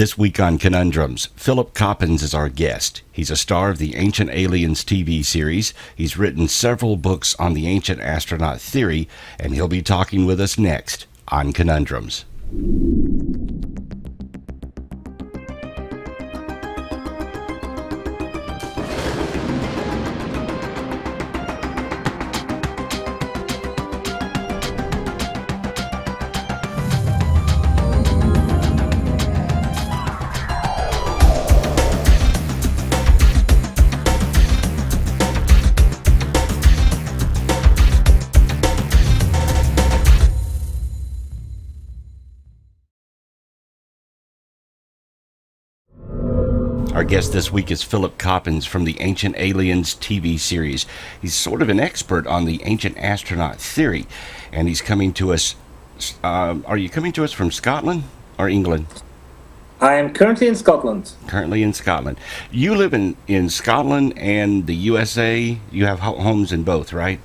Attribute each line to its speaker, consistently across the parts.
Speaker 1: This week on Conundrums, Philip Coppens is our guest. He's a star of the Ancient Aliens TV series. He's written several books on the ancient astronaut theory, and he'll be talking with us next on Conundrums. Our guest this week is Philip Coppens from the Ancient Aliens TV series. He's sort of an expert on the ancient astronaut theory, and he's coming to us. Are you coming to us from Scotland or England?
Speaker 2: I am currently in Scotland.
Speaker 1: Currently in Scotland. You live in Scotland and the USA. You have homes in both, right?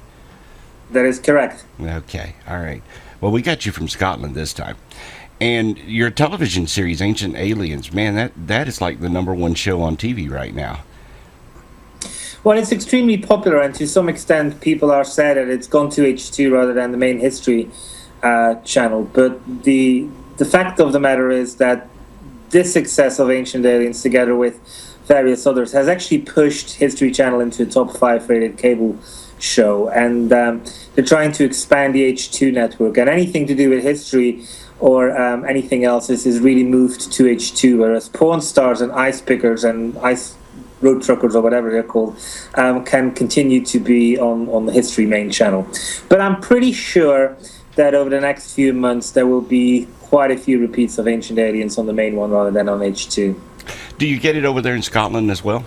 Speaker 2: That is correct.
Speaker 1: Okay, all right. Well, we got you from Scotland this time. And your television series, Ancient Aliens, man, that is like the #1 show on TV right now.
Speaker 2: Well, it's extremely popular, and to some extent, people are sad that it's gone to H2 rather than the main history channel. But the fact of the matter is that this success of Ancient Aliens, together with various others, has actually pushed History Channel into a top 5 rated cable show. And they're trying to expand the H2 network, and anything to do with history or anything else is really moved to H2, whereas porn stars and ice pickers and ice road truckers, or whatever they're called, can continue to be on the History main channel. But I'm pretty sure that over the next few months there will be quite a few repeats of Ancient Aliens on the main one rather than on H2.
Speaker 1: Do you get it over there in Scotland as well?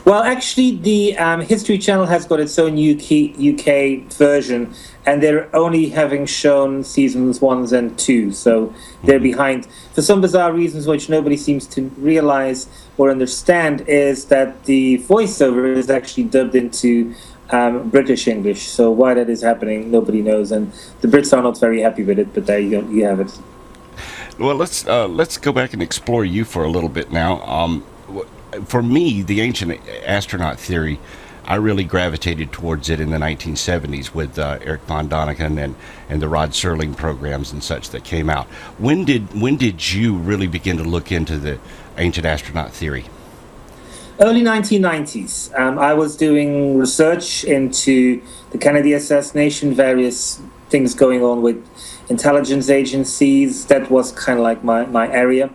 Speaker 2: Well, actually, the History Channel has got its own UK version, and they're only having shown seasons 1 and 2, so they're behind. For some bizarre reasons which nobody seems to realize or understand, is that the voiceover is actually dubbed into British English. So why that is happening, nobody knows, and the Brits are not very happy with it, but there you go, you have it.
Speaker 1: Well, let's go back and explore you for a little bit now. For me, the ancient astronaut theory, I really gravitated towards it in the 1970s with Eric von Däniken and the Rod Serling programs and such that came out. When did you really begin to look into the ancient astronaut theory?
Speaker 2: Early 1990s. I was doing research into the Kennedy assassination, various things going on with intelligence agencies. That was kind of like my area.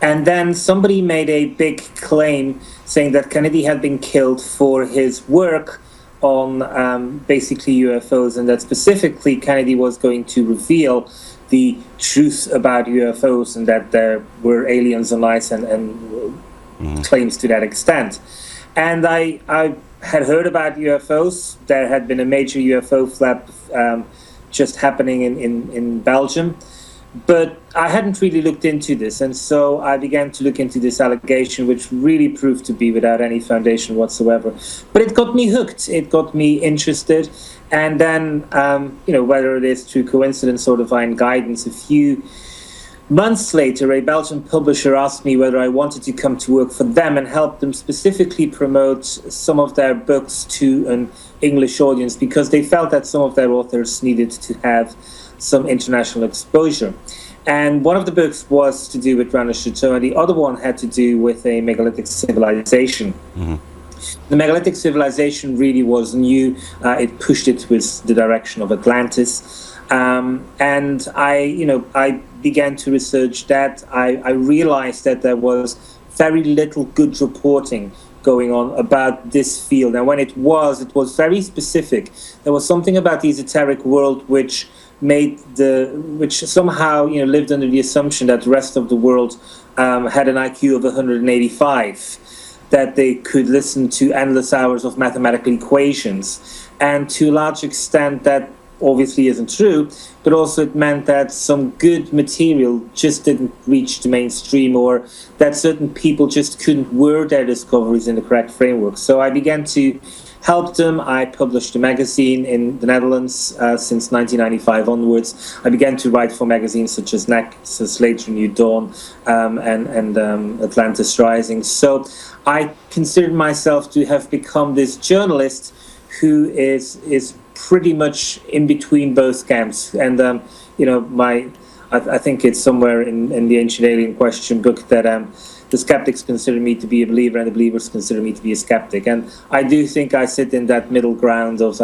Speaker 2: And then somebody made a big claim saying that Kennedy had been killed for his work on basically UFOs, and that specifically Kennedy was going to reveal the truth about UFOs and that there were aliens on ice and claims to that extent. And I had heard about UFOs. There had been a major UFO flap just happening in Belgium. But I hadn't really looked into this, and so I began to look into this allegation, which really proved to be without any foundation whatsoever. But it got me hooked. It got me interested. And then, whether it is through coincidence or divine guidance, a few months later, a Belgian publisher asked me whether I wanted to come to work for them and help them specifically promote some of their books to an English audience, because they felt that some of their authors needed to have some international exposure. And one of the books was to do with Rana Chateau, and the other one had to do with a megalithic civilization. Mm-hmm. The megalithic civilization really was new. It pushed it with the direction of Atlantis. And I began to research that. I realized that there was very little good reporting going on about this field. And when it was very specific. There was something about the esoteric world which somehow lived under the assumption that the rest of the world had an IQ of 185, that they could listen to endless hours of mathematical equations, and to a large extent that obviously isn't true, but also it meant that some good material just didn't reach the mainstream, or that certain people just couldn't word their discoveries in the correct framework. So I began to helped them. I published a magazine in the Netherlands since 1995 onwards. I began to write for magazines such as NEXUS, later New Dawn, and Atlantis Rising. So I considered myself to have become this journalist who is pretty much in between both camps. And I think it's somewhere in the Ancient Alien Question book that the skeptics consider me to be a believer and the believers consider me to be a skeptic. And I do think I sit in that middle ground of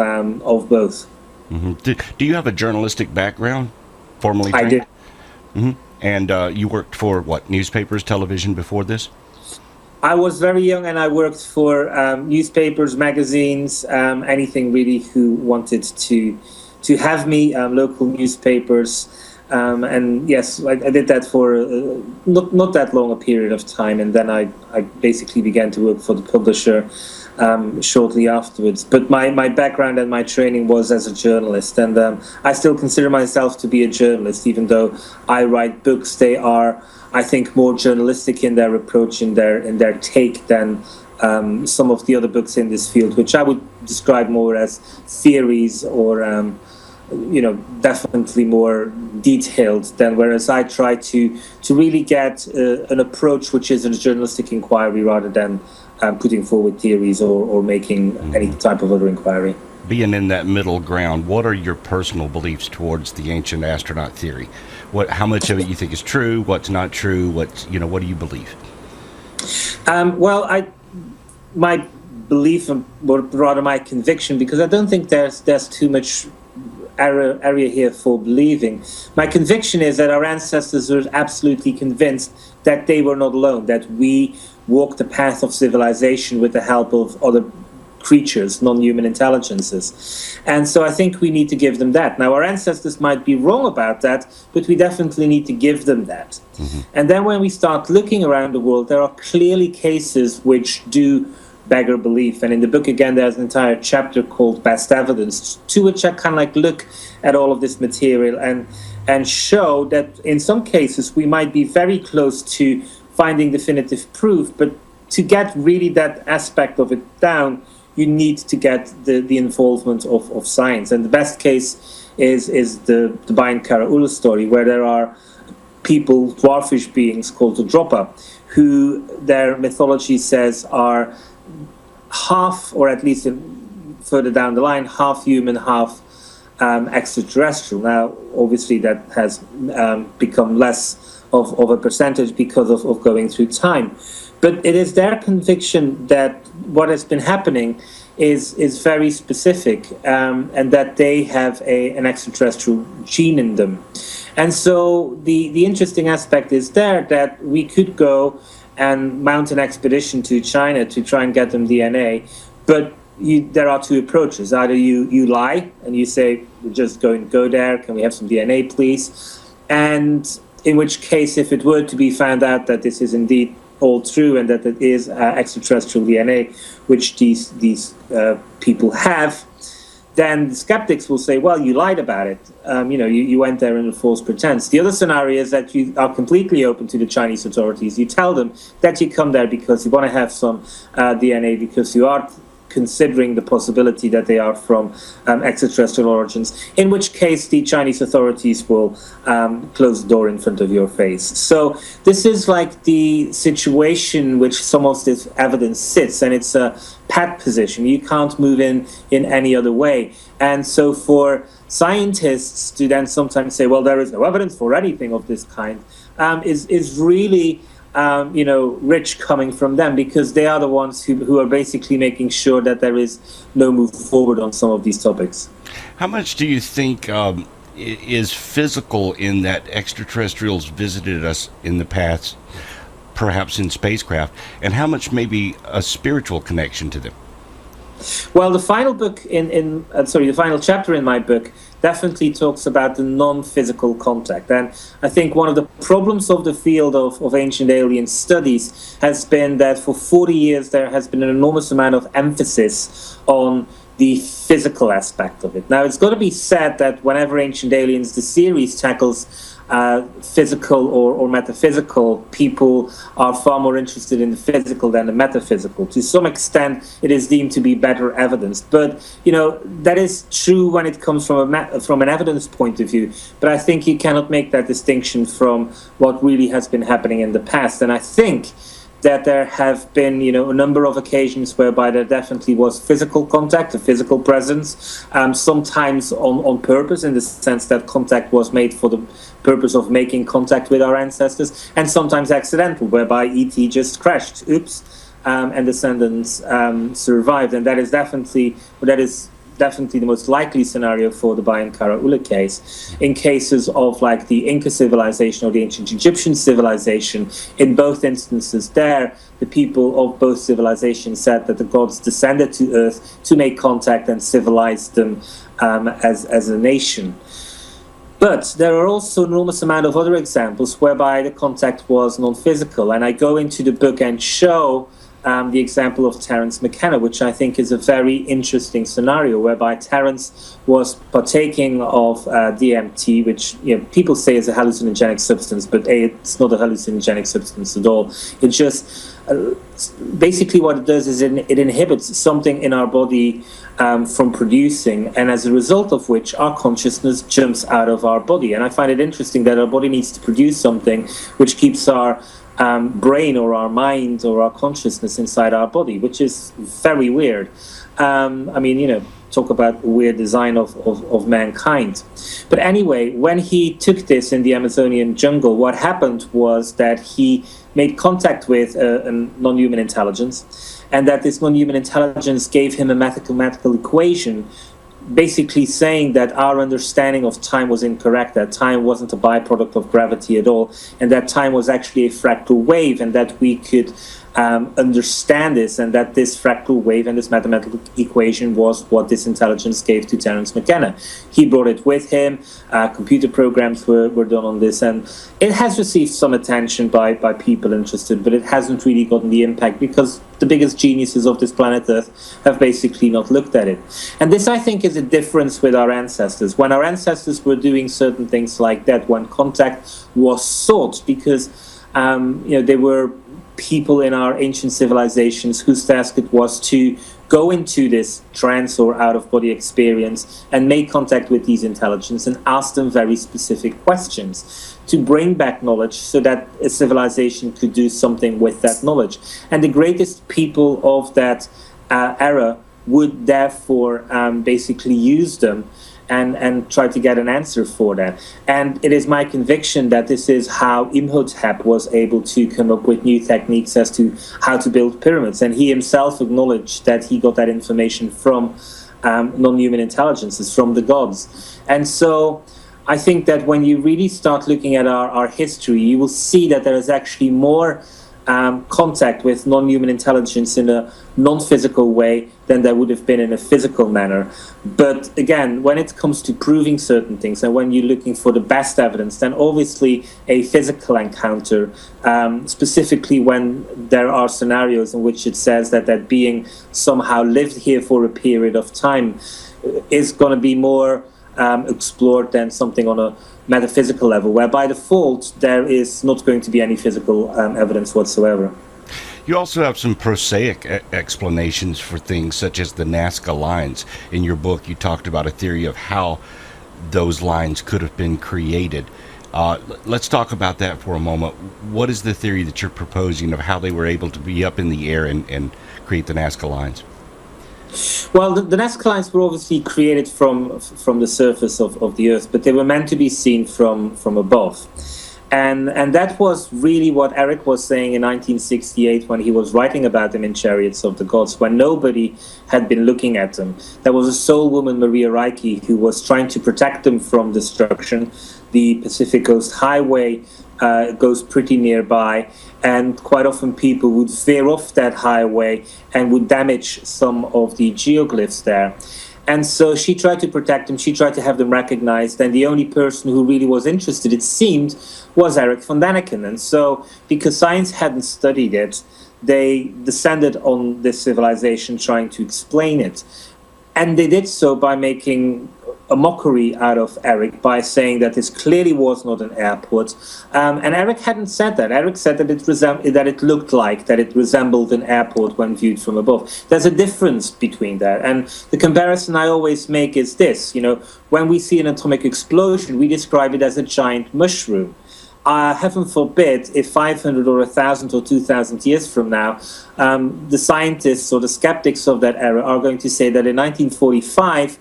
Speaker 2: both.
Speaker 1: Mm-hmm. Do you have a journalistic background, formally trained?
Speaker 2: I do.
Speaker 1: Mm-hmm. And you worked for, what, newspapers, television before this?
Speaker 2: I was very young and I worked for newspapers, magazines, anything really who wanted to have me, local newspapers. And yes, I did that for not that long a period of time, and then I basically began to work for the publisher shortly afterwards. But my background and my training was as a journalist, and I still consider myself to be a journalist, even though I write books. They are, I think, more journalistic in their approach, in their take than some of the other books in this field, which I would describe more as theories or definitely more detailed than, whereas I try to really get an approach which is a journalistic inquiry rather than putting forward theories or making any type of other inquiry.
Speaker 1: Being in that middle ground, what are your personal beliefs towards the ancient astronaut theory? How much of it you think is true? What's not true? What do you believe?
Speaker 2: My belief, or rather my conviction, because I don't think there's too much area here for believing. My conviction is that our ancestors were absolutely convinced that they were not alone, that we walked the path of civilization with the help of other creatures, non-human intelligences. And so I think we need to give them that. Now, our ancestors might be wrong about that, but we definitely need to give them that. Mm-hmm. And then when we start looking around the world, there are clearly cases which do beggar belief. And in the book, again, there's an entire chapter called Best Evidence, to which I kind of look at all of this material and show that in some cases we might be very close to finding definitive proof, but to get really that aspect of it down, you need to get the involvement of science. And the best case is the Bayan Karaula story, where there are people, dwarfish beings called the Dropa, who their mythology says are half, or at least further down the line, half human, half extraterrestrial. Now, obviously, that has become less of a percentage because of going through time. But it is their conviction that what has been happening is very specific, and that they have an extraterrestrial gene in them. And so the interesting aspect is there that we could go and mount an expedition to China to try and get them DNA, but there are two approaches. Either you lie and you say, we're just going to go there, can we have some DNA, please? And in which case, if it were to be found out that this is indeed all true and that it is extraterrestrial DNA, which these people have, then the skeptics will say, well, you lied about it. You went there in a false pretense. The other scenario is that you are completely open to the Chinese authorities. You tell them that you come there because you want to have some DNA, because you are considering the possibility that they are from extraterrestrial origins, in which case the Chinese authorities will close the door in front of your face. So this is like the situation which some of this evidence sits, and it's a pat position. You can't move in any other way. And so for scientists to then sometimes say, well, there is no evidence for anything of this kind, is really rich coming from them, because they are the ones who are basically making sure that there is no move forward on some of these topics.
Speaker 1: How much do you think is physical in that extraterrestrials visited us in the past, perhaps in spacecraft, and how much may be a spiritual connection to them?
Speaker 2: Well, the final book the final chapter in my book definitely talks about the non-physical contact. And I think one of the problems of the field of ancient alien studies has been that for 40 years there has been an enormous amount of emphasis on the physical aspect of it. Now, it's got to be said that whenever Ancient Aliens, the series, tackles physical or metaphysical. People are far more interested in the physical than the metaphysical. To some extent, it is deemed to be better evidence. But, that is true when it comes from an evidence point of view. But I think you cannot make that distinction from what really has been happening in the past. And I think that there have been, a number of occasions whereby there definitely was physical contact, a physical presence, sometimes on purpose, in the sense that contact was made for the purpose of making contact with our ancestors, and sometimes accidental, whereby ET just crashed, and descendants survived. And that is definitely the most likely scenario for the Bayan-Kara Ula case. In cases of like the Inca civilization or the ancient Egyptian civilization, in both instances there, the people of both civilizations said that the gods descended to earth to make contact and civilize them as a nation. But there are also an enormous amount of other examples whereby the contact was non-physical, and I go into the book and show the example of Terence McKenna, which I think is a very interesting scenario, whereby Terence was partaking of DMT, which people say is a hallucinogenic substance, but it's not a hallucinogenic substance at all. It just basically what it does is it inhibits something in our body from producing, and as a result of which our consciousness jumps out of our body. And I find it interesting that our body needs to produce something which keeps our brain or our mind or our consciousness inside our body, which is very weird. Talk about weird design of mankind. But anyway, when he took this in the Amazonian jungle, what happened was that he made contact with a non-human intelligence, and that this non-human intelligence gave him a mathematical equation basically saying that our understanding of time was incorrect, that time wasn't a byproduct of gravity at all, and that time was actually a fractal wave, and that we could understand this, and that this fractal wave and this mathematical equation was what this intelligence gave to Terence McKenna. He brought it with him. Computer programs were done on this, and it has received some attention by people interested, but it hasn't really gotten the impact because the biggest geniuses of this planet Earth have basically not looked at it. And this, I think, is a difference with our ancestors. When our ancestors were doing certain things like that, when contact was sought, because they were people in our ancient civilizations whose task it was to go into this trance or out-of-body experience and make contact with these intelligences and ask them very specific questions to bring back knowledge so that a civilization could do something with that knowledge. And the greatest people of that era would therefore basically use them and try to get an answer for that. And it is my conviction that this is how Imhotep was able to come up with new techniques as to how to build pyramids. And he himself acknowledged that he got that information from non-human intelligences, from the gods. And so I think that when you really start looking at our history, you will see that there is actually more contact with non-human intelligence in a non-physical way than there would have been in a physical manner. But again, when it comes to proving certain things and when you're looking for the best evidence, then obviously a physical encounter, specifically when there are scenarios in which it says that that being somehow lived here for a period of time, is going to be more explored than something on a metaphysical level, where by default there is not going to be any physical evidence whatsoever.
Speaker 1: You also have some prosaic explanations for things such as the Nazca lines. In your book, you talked about a theory of how those lines could have been created. Let's talk about that for a moment. What is the theory that you're proposing of how they were able to be up in the air and create the Nazca lines?
Speaker 2: Well, the Nazca lines were obviously created from the surface of the Earth, but they were meant to be seen from above. And that was really what Eric was saying in 1968 when he was writing about them in Chariots of the Gods, when nobody had been looking at them. There was a soul woman, Maria Reiki, who was trying to protect them from destruction. The Pacific Coast Highway goes pretty nearby, and quite often people would veer off that highway and would damage some of the geoglyphs there. And so she tried to protect them, she tried to have them recognized, and the only person who really was interested, it seemed, was Eric von Däniken. And so, because science hadn't studied it, they descended on this civilization trying to explain it. And they did so by making a mockery out of Eric by saying that this clearly was not an airport. And Eric hadn't said that. Eric said that it looked like, that it resembled an airport when viewed from above. There's a difference between that. And the comparison I always make is this, when we see an atomic explosion, we describe it as a giant mushroom. Heaven forbid, if 500 or 1,000 or 2,000 years from now, the scientists or the skeptics of that era are going to say that in 1945,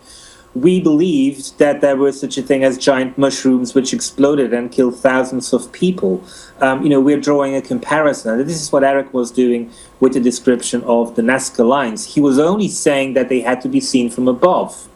Speaker 2: we believed that there was such a thing as giant mushrooms which exploded and killed thousands of people. We're drawing a comparison. And this is what Eric was doing with the description of the Nazca lines. He was only saying that they had to be seen from above.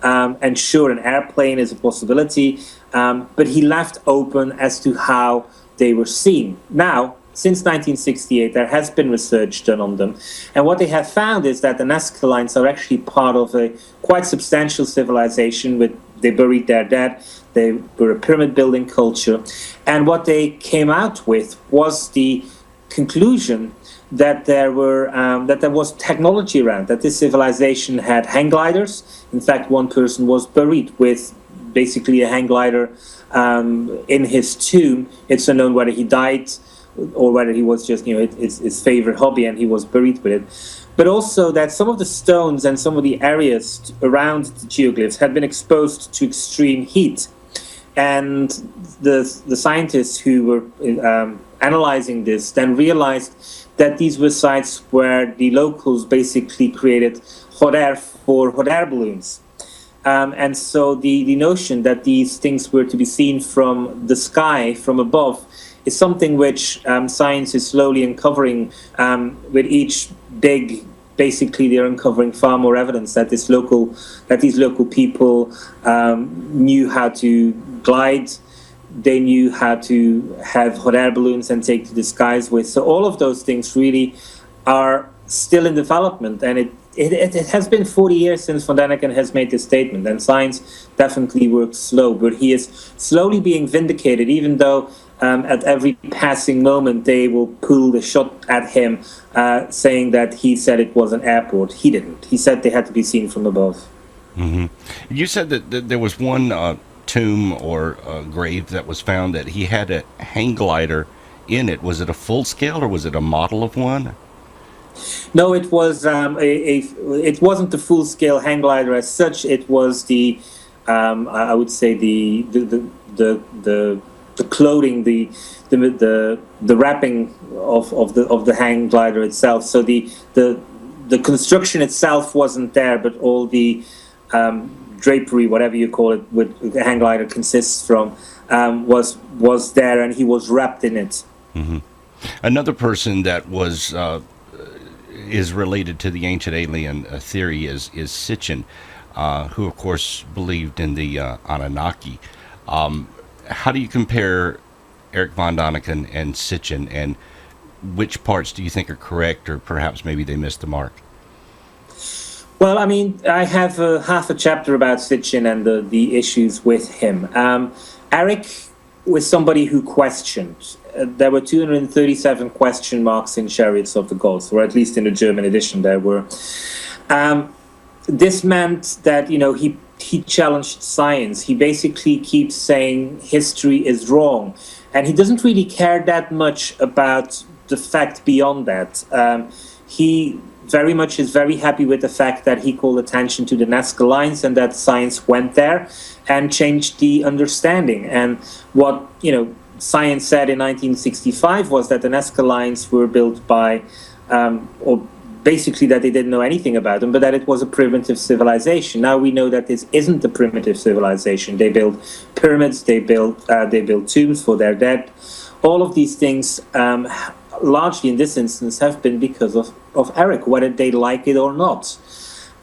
Speaker 2: And sure, an airplane is a possibility, but he left open as to how they were seen. Now, since 1968, there has been research done on them. And what they have found is that the Nazca lines are actually part of a quite substantial civilization. They buried their dead. They were a pyramid-building culture. And what they came out with was the conclusion that there was technology around, that this civilization had hang gliders. In fact, one person was buried with basically a hang glider in his tomb. It's unknown whether he died or whether he was just, his favorite hobby and he was buried with it. But also that some of the stones and some of the areas around the geoglyphs had been exposed to extreme heat. And the scientists who were analyzing this then realized that these were sites where the locals basically created hot air for hot air balloons. And so the notion that these things were to be seen from the sky, from above, is something which science is slowly uncovering. With each dig, basically they're uncovering far more evidence that these local people knew how to glide. They knew how to have hot air balloons and take to the skies with. So all of those things really are still in development, and it has been 40 years since von Däniken has made this statement, and science definitely works slow, but he is slowly being vindicated, even though at every passing moment they will pull the shot at him, saying that he said it was an airport. He didn't. He said they had to be seen from above.
Speaker 1: Mm-hmm. You said that there was one tomb or grave that was found that he had a hang glider in it. Was it a full scale or was it a model of one?
Speaker 2: No, it was it wasn't the full scale hang glider as such. It was the I would say the clothing, the wrapping of the hang glider itself. So the construction itself wasn't there, but all the drapery, whatever you call it, with the hang glider consists from, was there, and he was wrapped in it.
Speaker 1: Mm-hmm. Another person that is related to the ancient alien theory is Sitchin, who of course believed in the Anunnaki. How do you compare Eric von Däniken and Sitchin, and which parts do you think are correct, or perhaps maybe they missed the mark?
Speaker 2: Well, I mean, I have half a chapter about Sitchin and the issues with him. Eric was somebody who questioned. There were 237 question marks in Chariots of the Gods, or at least in the German edition there were. This meant that, he challenged science. He basically keeps saying history is wrong. And he doesn't really care that much about the fact beyond that. He very much is very happy with the fact that he called attention to the Nazca lines and that science went there and changed the understanding. And what, science said in 1965 was that the Nazca lines were built by, or basically that they didn't know anything about them, but that it was a primitive civilization. Now we know that this isn't a primitive civilization. They built pyramids, they built tombs for their dead. All of these things, largely in this instance, have been because of Eric, whether they like it or not.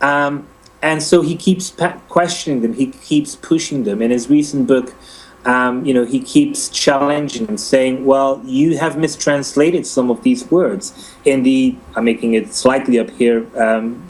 Speaker 2: And so he keeps questioning them, he keeps pushing them. In his recent book, he keeps challenging and saying, well, you have mistranslated some of these words. I'm making it slightly up here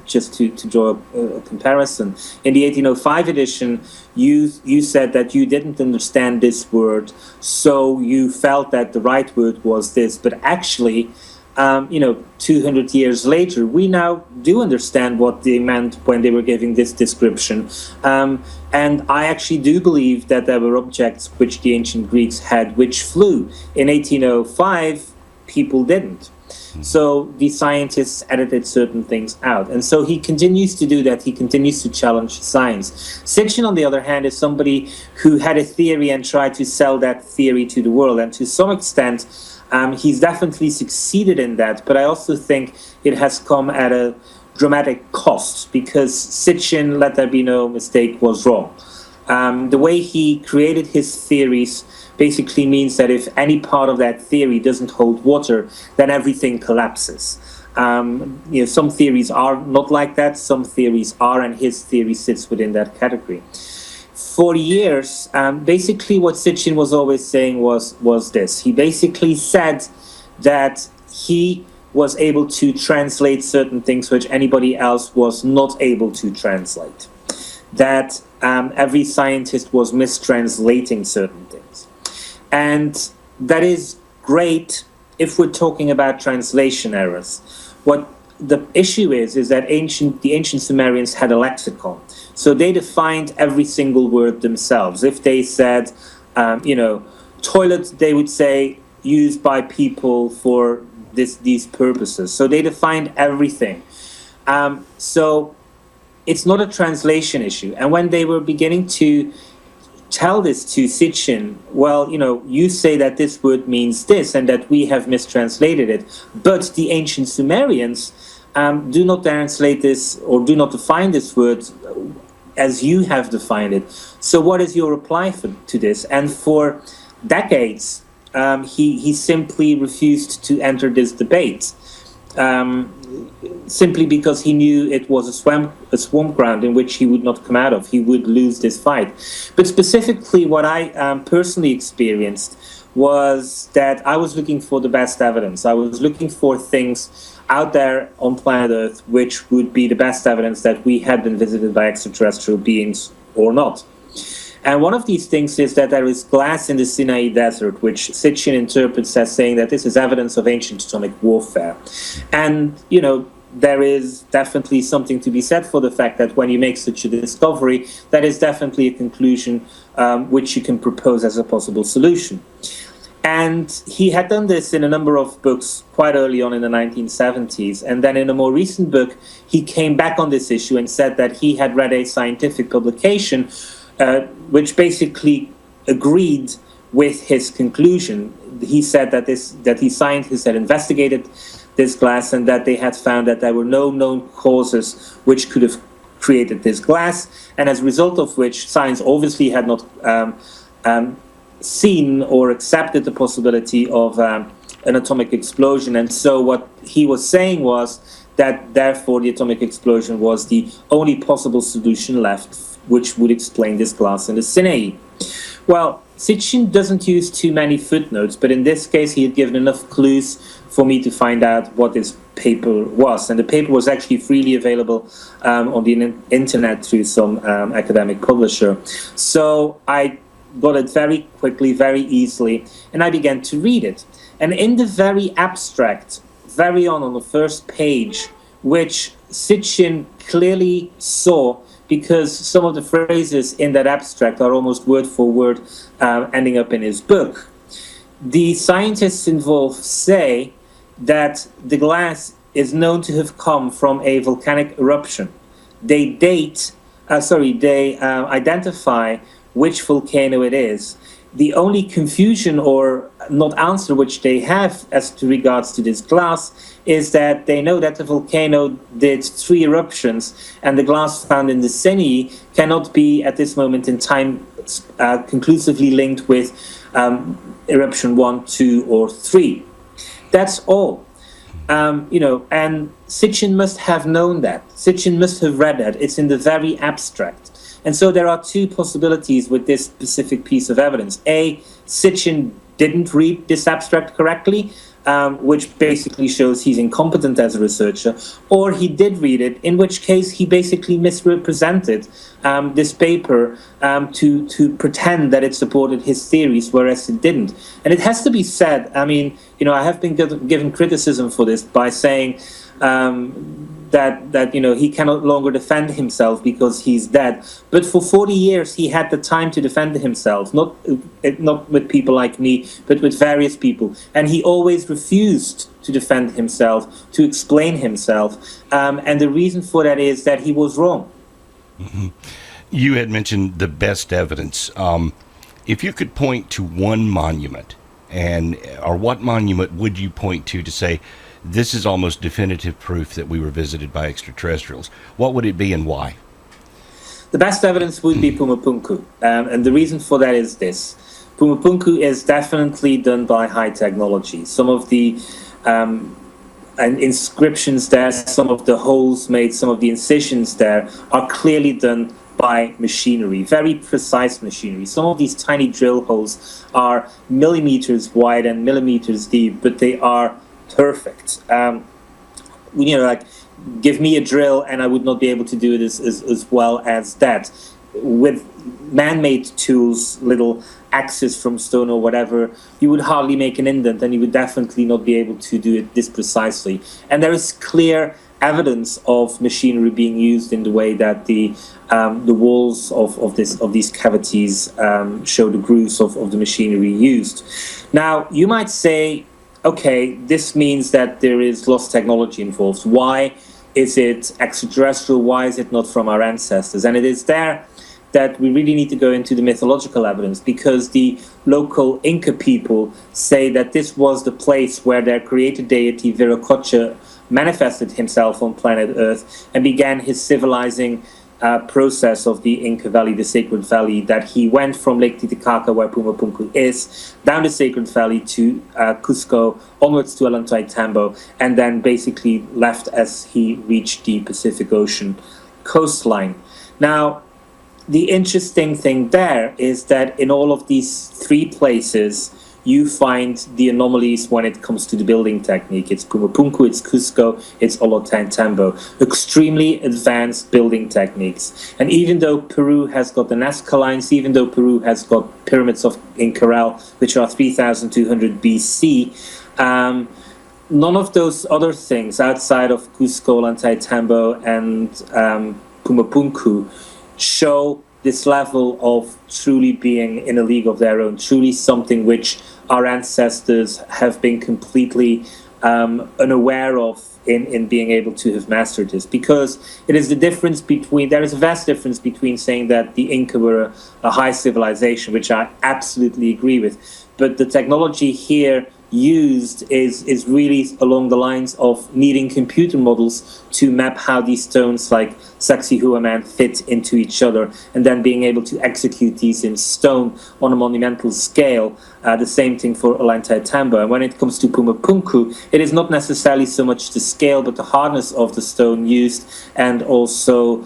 Speaker 2: just to draw a comparison. In the 1805 edition, you said that you didn't understand this word, so you felt that the right word was this. But actually, 200 years later, we now do understand what they meant when they were giving this description. And I actually do believe that there were objects which the ancient Greeks had which flew. In 1805, people didn't. So the scientists edited certain things out. And so he continues to do that. He continues to challenge science. Sitchin, on the other hand, is somebody who had a theory and tried to sell that theory to the world. And to some extent, he's definitely succeeded in that. But I also think it has come at a dramatic cost, because Sitchin, let there be no mistake, was wrong. The way he created his theories basically means that if any part of that theory doesn't hold water, then everything collapses. Some theories are not like that, some theories are, and his theory sits within that category. For years, basically what Sitchin was always saying was this. He basically said that he was able to translate certain things which anybody else was not able to translate. That every scientist was mistranslating certain things. And that is great if we're talking about translation errors. What the issue is that the ancient Sumerians had a lexicon. So they defined every single word themselves. If they said, toilet, they would say used by people for these purposes. So they defined everything. So it's not a translation issue. And when they were beginning to tell this to Sitchin, well, you say that this word means this and that we have mistranslated it, but the ancient Sumerians do not translate this or do not define this word as you have defined it. So what is your reply to this? And for decades, he simply refused to enter this debate. Simply because he knew it was a swamp ground in which he would not come out of. He would lose this fight. But specifically, what I personally experienced was that I was looking for the best evidence. I was looking for things out there on planet Earth which would be the best evidence that we had been visited by extraterrestrial beings or not. And one of these things is that there is glass in the Sinai Desert, which Sitchin interprets as saying that this is evidence of ancient atomic warfare. And, there is definitely something to be said for the fact that when you make such a discovery, that is definitely a conclusion which you can propose as a possible solution. And he had done this in a number of books quite early on in the 1970s. And then in a more recent book, he came back on this issue and said that he had read a scientific publication which basically agreed with his conclusion. He said that these scientists had investigated this glass and that they had found that there were no known causes which could have created this glass, and as a result of which science obviously had not seen or accepted the possibility of an atomic explosion. And so what he was saying was that therefore the atomic explosion was the only possible solution left which would explain this glass in the Sinai. Well, Sitchin doesn't use too many footnotes, but in this case he had given enough clues for me to find out what this paper was. And the paper was actually freely available on the internet through some academic publisher. So I got it very quickly, very easily, and I began to read it. And in the very abstract, very on the first page, which Sitchin clearly saw, because some of the phrases in that abstract are almost word for word ending up in his book. The scientists involved say that the glass is known to have come from a volcanic eruption. They identify which volcano it is. The only confusion or not answer which they have as to regards to this glass is that they know that the volcano did 3 eruptions, and the glass found in the Sinai cannot be at this moment in time conclusively linked with eruption 1, 2, or 3. That's all. And Sitchin must have known that. Sitchin must have read that. It's in the very abstract. And so there are 2 possibilities with this specific piece of evidence. A, Sitchin didn't read this abstract correctly, which basically shows he's incompetent as a researcher, or he did read it, in which case he basically misrepresented this paper to pretend that it supported his theories, whereas it didn't. And it has to be said, I mean, I have been given criticism for this by saying that he can no longer defend himself because he's dead. But for 40 years, he had the time to defend himself, not with people like me, but with various people. And he always refused to defend himself, to explain himself. And the reason for that is that he was wrong.
Speaker 1: Mm-hmm. You had mentioned the best evidence. If you could point to one monument, or what monument would you point to say, this is almost definitive proof that we were visited by extraterrestrials? What would it be and why?
Speaker 2: The best evidence would be Pumapunku. And the reason for that is this. Pumapunku is definitely done by high technology. Some of the inscriptions there, some of the holes made, some of the incisions there are clearly done by machinery, very precise machinery. Some of these tiny drill holes are millimeters wide and millimeters deep, but they are perfect. Give me a drill and I would not be able to do it as well as that. With man-made tools, little axes from stone or whatever, you would hardly make an indent, and you would definitely not be able to do it this precisely. And there is clear evidence of machinery being used in the way that the walls of these cavities show the grooves of the machinery used. Now, you might say, okay, this means that there is lost technology involved. Why is it extraterrestrial? Why is it not from our ancestors? And it is there that we really need to go into the mythological evidence, because the local Inca people say that this was the place where their creator deity Viracocha manifested himself on planet Earth and began his civilizing process of the Inca Valley, the Sacred Valley, that he went from Lake Titicaca, where Pumapunku is, down the Sacred Valley to Cusco, onwards to Ollantaytambo, and then basically left as he reached the Pacific Ocean coastline. Now, the interesting thing there is that in all of these three places, you find the anomalies when it comes to the building technique. It's Pumapunku, it's Cusco, it's Ollantaytambo. Extremely advanced building techniques. And even though Peru has got the Nazca lines, even though Peru has got pyramids in Corral, which are 3,200 BC, none of those other things outside of Cusco, Ollantaytambo, and Pumapunku show this level of truly being in a league of their own, truly something which our ancestors have been completely unaware of in being able to have mastered this. Because it is there is a vast difference between saying that the Inca were a high civilization, which I absolutely agree with, but the technology here used is really along the lines of needing computer models to map how these stones like Sacsayhuaman fit into each other, and then being able to execute these in stone on a monumental scale. The same thing for Ollantaytambo. And when it comes to Pumapunku, it is not necessarily so much the scale, but the hardness of the stone used, and also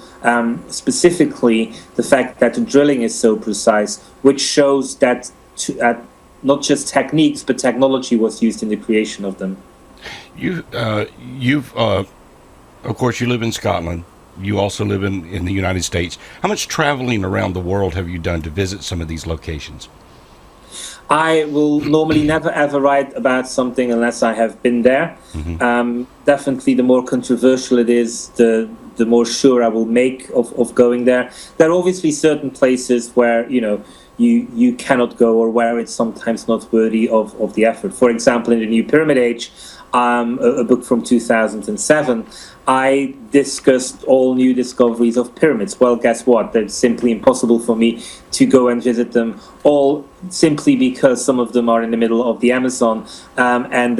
Speaker 2: specifically the fact that the drilling is so precise, which shows that not just techniques, but technology was used in the creation of them.
Speaker 1: Of course, you live in Scotland. You also live in the United States. How much traveling around the world have you done to visit some of these locations?
Speaker 2: I will normally never ever write about something unless I have been there. Mm-hmm. Definitely, the more controversial it is, the more sure I will make of going there. There are obviously certain places where, you cannot go, or where it's sometimes not worthy of the effort. For example, in the New Pyramid Age, a book from 2007, I discussed all new discoveries of pyramids. Well, guess what? It's simply impossible for me to go and visit them all, simply because some of them are in the middle of the Amazon, and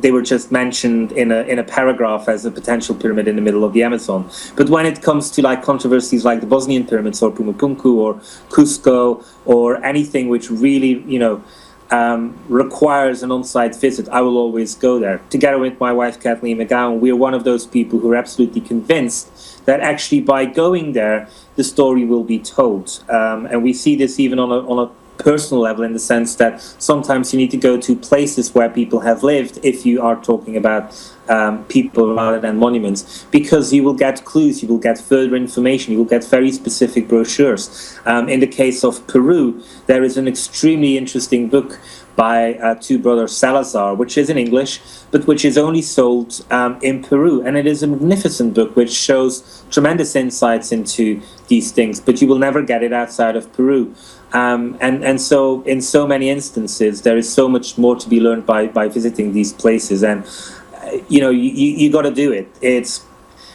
Speaker 2: they were just mentioned in a paragraph as a potential pyramid in the middle of the Amazon. But when it comes to controversies like the Bosnian pyramids or Pumapunku or Cusco or anything which really requires an on-site visit, I will always go there. Together with my wife Kathleen McGowan, we are one of those people who are absolutely convinced that actually by going there, the story will be told. And we see this even on personal level, in the sense that sometimes you need to go to places where people have lived if you are talking about people rather than monuments, because you will get clues, you will get further information, you will get very specific brochures. In the case of Peru, there is an extremely interesting book by two brothers Salazar, which is in English, but which is only sold in Peru. And it is a magnificent book which shows tremendous insights into these things, but you will never get it outside of Peru. And so in so many instances, there is so much more to be learned by visiting these places. And, you got to do it.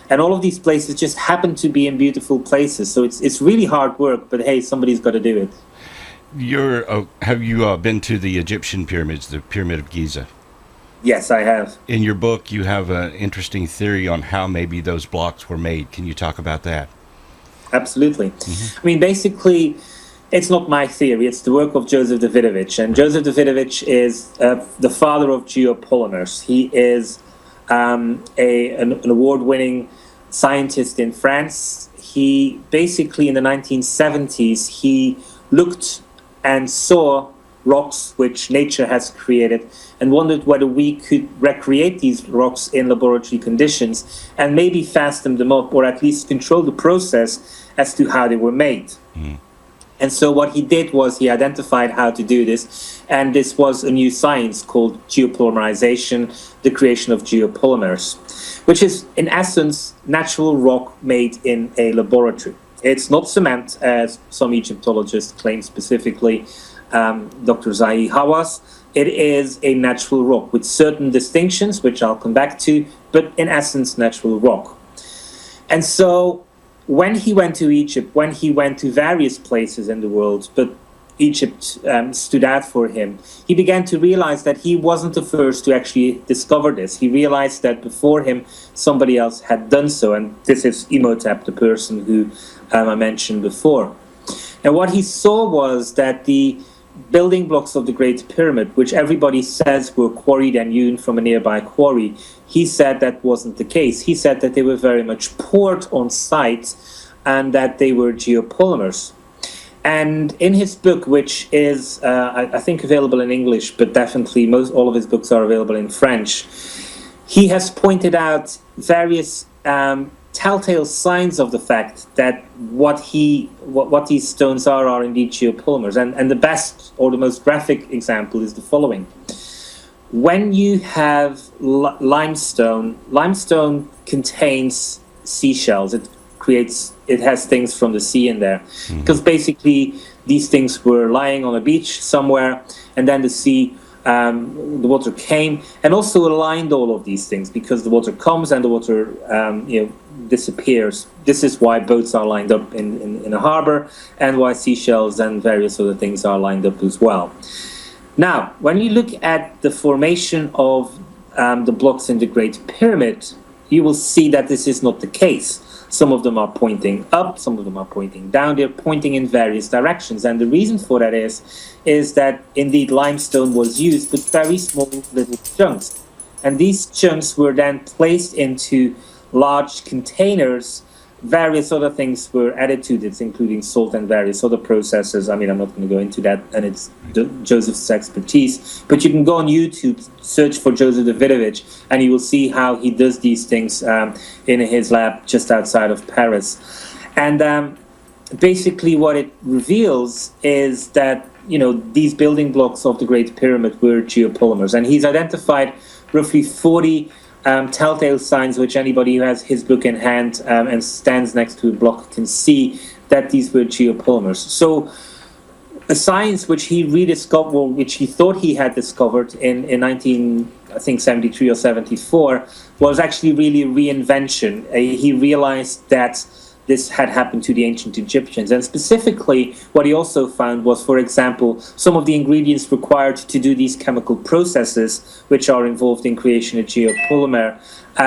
Speaker 2: And all of these places just happen to be in beautiful places. So it's really hard work, but hey, somebody's got to do it.
Speaker 1: Have you been to the Egyptian pyramids, the Pyramid of Giza?
Speaker 2: Yes, I have.
Speaker 1: In your book, you have an interesting theory on how maybe those blocks were made. Can you talk about that?
Speaker 2: Absolutely. Mm-hmm. I mean, basically, it's not my theory. It's the work of Joseph Davidovich. And Joseph Davidovich is the father of geopolymers. He is an award-winning scientist in France. He basically, in the 1970s, he looked and saw rocks which nature has created and wondered whether we could recreate these rocks in laboratory conditions and maybe fasten them up, or at least control the process as to how they were made. Mm. And so what he did was he identified how to do this, and this was a new science called geopolymerization, the creation of geopolymers, which is in essence natural rock made in a laboratory. It's not cement, as some Egyptologists claim specifically, Dr. Zahi Hawass. It is a natural rock with certain distinctions, which I'll come back to, but in essence, natural rock. And so when he went to Egypt, when he went to various places in the world, but Egypt stood out for him, he began to realize that he wasn't the first to actually discover this. He realized that before him, somebody else had done so, and this is Imhotep, the person who I mentioned before. And what he saw was that the building blocks of the Great Pyramid, which everybody says were quarried and hewn from a nearby quarry, he said that wasn't the case. He said that they were very much poured on site and that they were geopolymers. And in his book, which is, I think, available in English, but definitely all of his books are available in French, he has pointed out various telltale signs of the fact that what these stones are indeed geopolymers. And the best or the most graphic example is the following. When you have limestone contains seashells. It has things from the sea in there. Mm-hmm. Because basically these things were lying on a beach somewhere, and then the sea, the water came and also aligned all of these things, because the water comes and the water disappears. This is why boats are lined up in a harbor, and why seashells and various other things are lined up as well. Now, when you look at the formation of the blocks in the Great Pyramid, you will see that this is not the case. Some of them are pointing up, some of them are pointing down. They're pointing in various directions. And the reason for that is that indeed limestone was used, but very small little chunks. And these chunks were then placed into large containers. Various other things were added to this, including salt and various other processes. I mean, I'm not going to go into that, and it's Joseph's expertise. But you can go on YouTube, search for Joseph Davidovich, and you will see how he does these things in his lab just outside of Paris. And basically what it reveals is that, these building blocks of the Great Pyramid were geopolymers. And he's identified roughly 40 telltale signs, which anybody who has his book in hand and stands next to a block can see that these were geopolymers. So a science which he rediscovered, well, which he thought he had discovered in 1973 or 74, was actually really a reinvention. He realized that this had happened to the ancient Egyptians. And specifically, what he also found was, for example, some of the ingredients required to do these chemical processes, which are involved in creation of geopolymer.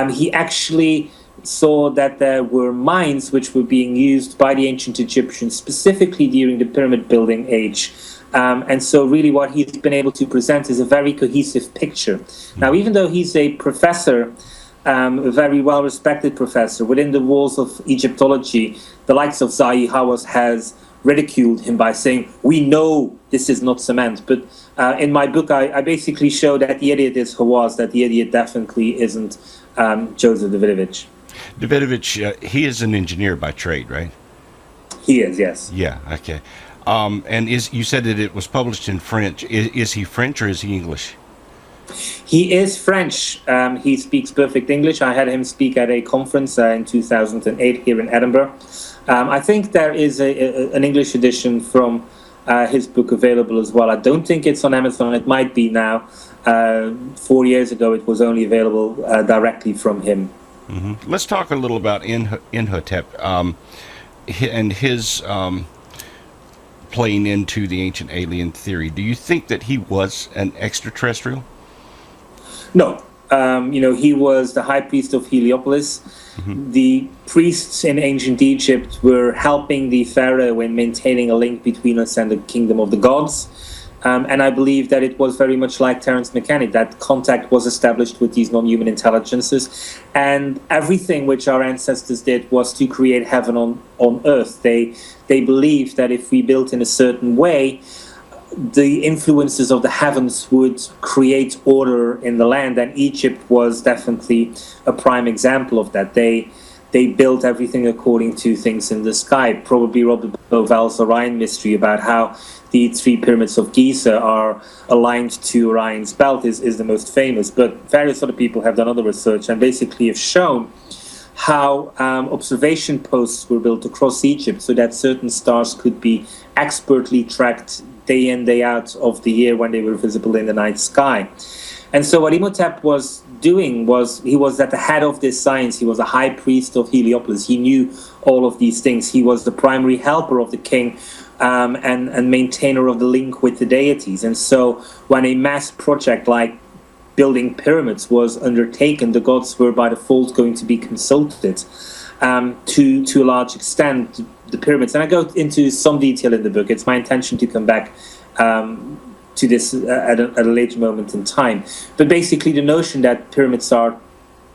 Speaker 2: He actually saw that there were mines which were being used by the ancient Egyptians, specifically during the pyramid building age. And so really what he's been able to present is a very cohesive picture. Now, even though he's a professor, a very well-respected professor within the walls of Egyptology, the likes of Zahi Hawass has ridiculed him by saying, "We know this is not cement." But in my book, I basically show that the idiot is Hawaz, that the idiot definitely isn't Joseph Davidovich.
Speaker 1: Davidovich, he is an engineer by trade, right?
Speaker 2: He is, yes.
Speaker 1: Yeah, okay. And you said that it was published in French. Is he French or is he English?
Speaker 2: He is French. He speaks perfect English. I had him speak at a conference in 2008 here in Edinburgh. I think there is an English edition from his book available as well. I don't think it's on Amazon. It might be now. 4 years ago, it was only available directly from him.
Speaker 1: Mm-hmm. Let's talk a little about Imhotep and his playing into the ancient alien theory. Do you think that he was an extraterrestrial?
Speaker 2: No. He was the high priest of Heliopolis. Mm-hmm. The priests in ancient Egypt were helping the pharaoh in maintaining a link between us and the kingdom of the gods. And I believe that it was very much like Terence McKenna, that contact was established with these non-human intelligences. And everything which our ancestors did was to create heaven on earth. They believed that if we built in a certain way, the influences of the heavens would create order in the land. And Egypt was definitely a prime example of that. They built everything according to things in the sky. Probably Robert Bovell's Orion mystery about how the 3 pyramids of Giza are aligned to Orion's belt is the most famous. But various other people have done other research and basically have shown how observation posts were built across Egypt so that certain stars could be expertly tracked day in, day out of the year when they were visible in the night sky. And so what Imhotep was doing was, he was at the head of this science. He was a high priest of Heliopolis. He knew all of these things. He was the primary helper of the king and maintainer of the link with the deities. And so when a mass project like building pyramids was undertaken, the gods were by default going to be consulted to a large extent, the pyramids. And I go into some detail in the book. It's my intention to come back to this at a later moment in time. But basically the notion that pyramids are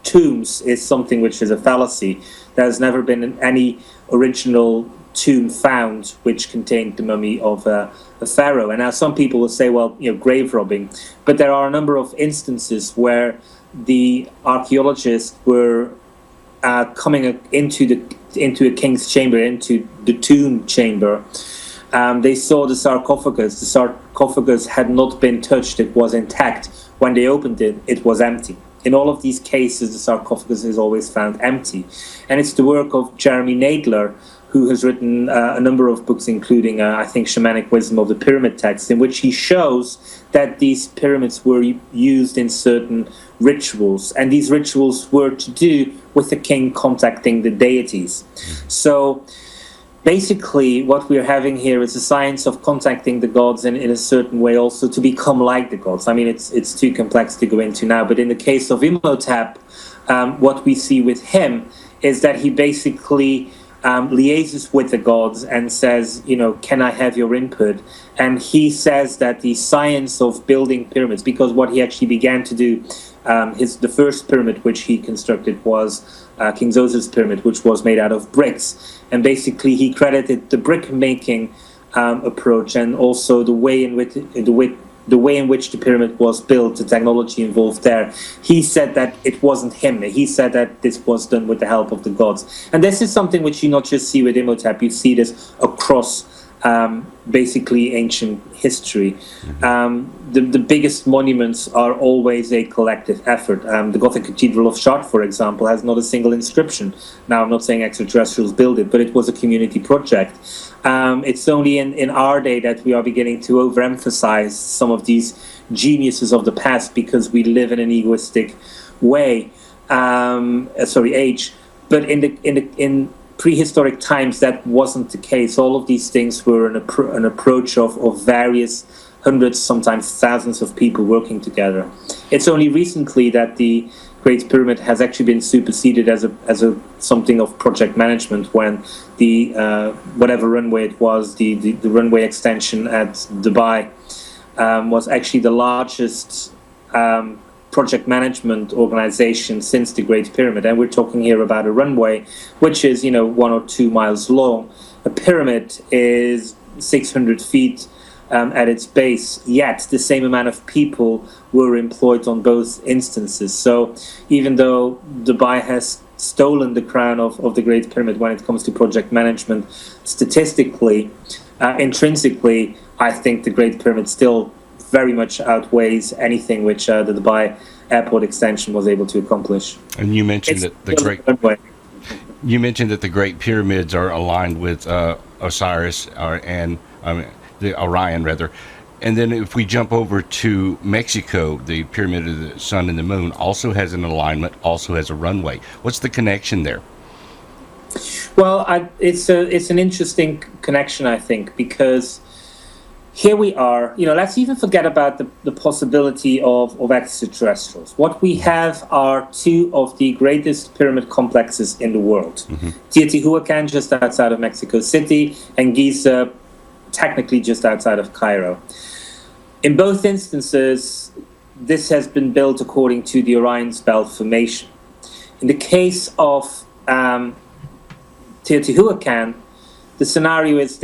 Speaker 2: tombs is something which is a fallacy. There has never been any original tomb found which contained the mummy of a pharaoh. And now some people will say, well, grave robbing. But there are a number of instances where the archaeologists were coming into a king's chamber, into the tomb chamber. They saw the sarcophagus. The sarcophagus had not been touched. It was intact. When they opened it, it was empty. In all of these cases, the sarcophagus is always found empty. And it's the work of Jeremy Nadler, who has written a number of books, including, I think, Shamanic Wisdom of the Pyramid Text, in which he shows that these pyramids were used in certain rituals. And these rituals were to do with the king contacting the deities. So basically, what we're having here is a science of contacting the gods in a certain way, also to become like the gods. I mean, it's too complex to go into now, but in the case of Imhotep, what we see with him is that he basically liaises with the gods and says, can I have your input? And he says that the science of building pyramids, because what he actually began to do, the first pyramid which he constructed was King Zoser's pyramid, which was made out of bricks. And basically he credited the brick making approach and also the way in which the pyramid was built, the technology involved there. He said that it wasn't him. He said that this was done with the help of the gods. And this is something which you not just see with Imhotep, you see this across basically ancient history. The biggest monuments are always a collective effort. The Gothic Cathedral of Chartres, for example, has not a single inscription. Now, I'm not saying extraterrestrials built it, but it was a community project. It's only in our day that we are beginning to overemphasize some of these geniuses of the past because we live in an egoistic way, age. But in prehistoric times, that wasn't the case. All of these things were an approach of various hundreds, sometimes thousands of people working together. It's only recently that the Great Pyramid has actually been superseded as a something of project management when the whatever runway it was, the runway extension at Dubai was actually the largest project management organization since the Great Pyramid. And we're talking here about a runway which is 1 or 2 miles long a pyramid is 600 feet at its base, yet the same amount of people were employed on both instances. So even though Dubai has stolen the crown of the Great Pyramid when it comes to project management, statistically, intrinsically, I think the Great Pyramid still very much outweighs anything which the Dubai airport extension was able to accomplish.
Speaker 1: And you mentioned that the Great Pyramids are aligned with Osiris and the Orion rather. And then if we jump over to Mexico, the Pyramid of the Sun and the Moon also has an alignment, also has a runway. What's the connection there?
Speaker 2: Well, it's an interesting connection, I think, because here we are, let's even forget about the possibility of extraterrestrials. What we have are two of the greatest pyramid complexes in the world. Teotihuacan, just outside of Mexico City, and Giza, technically just outside of Cairo. In both instances, this has been built according to the Orion's Belt formation. In the case of Teotihuacan, the scenario is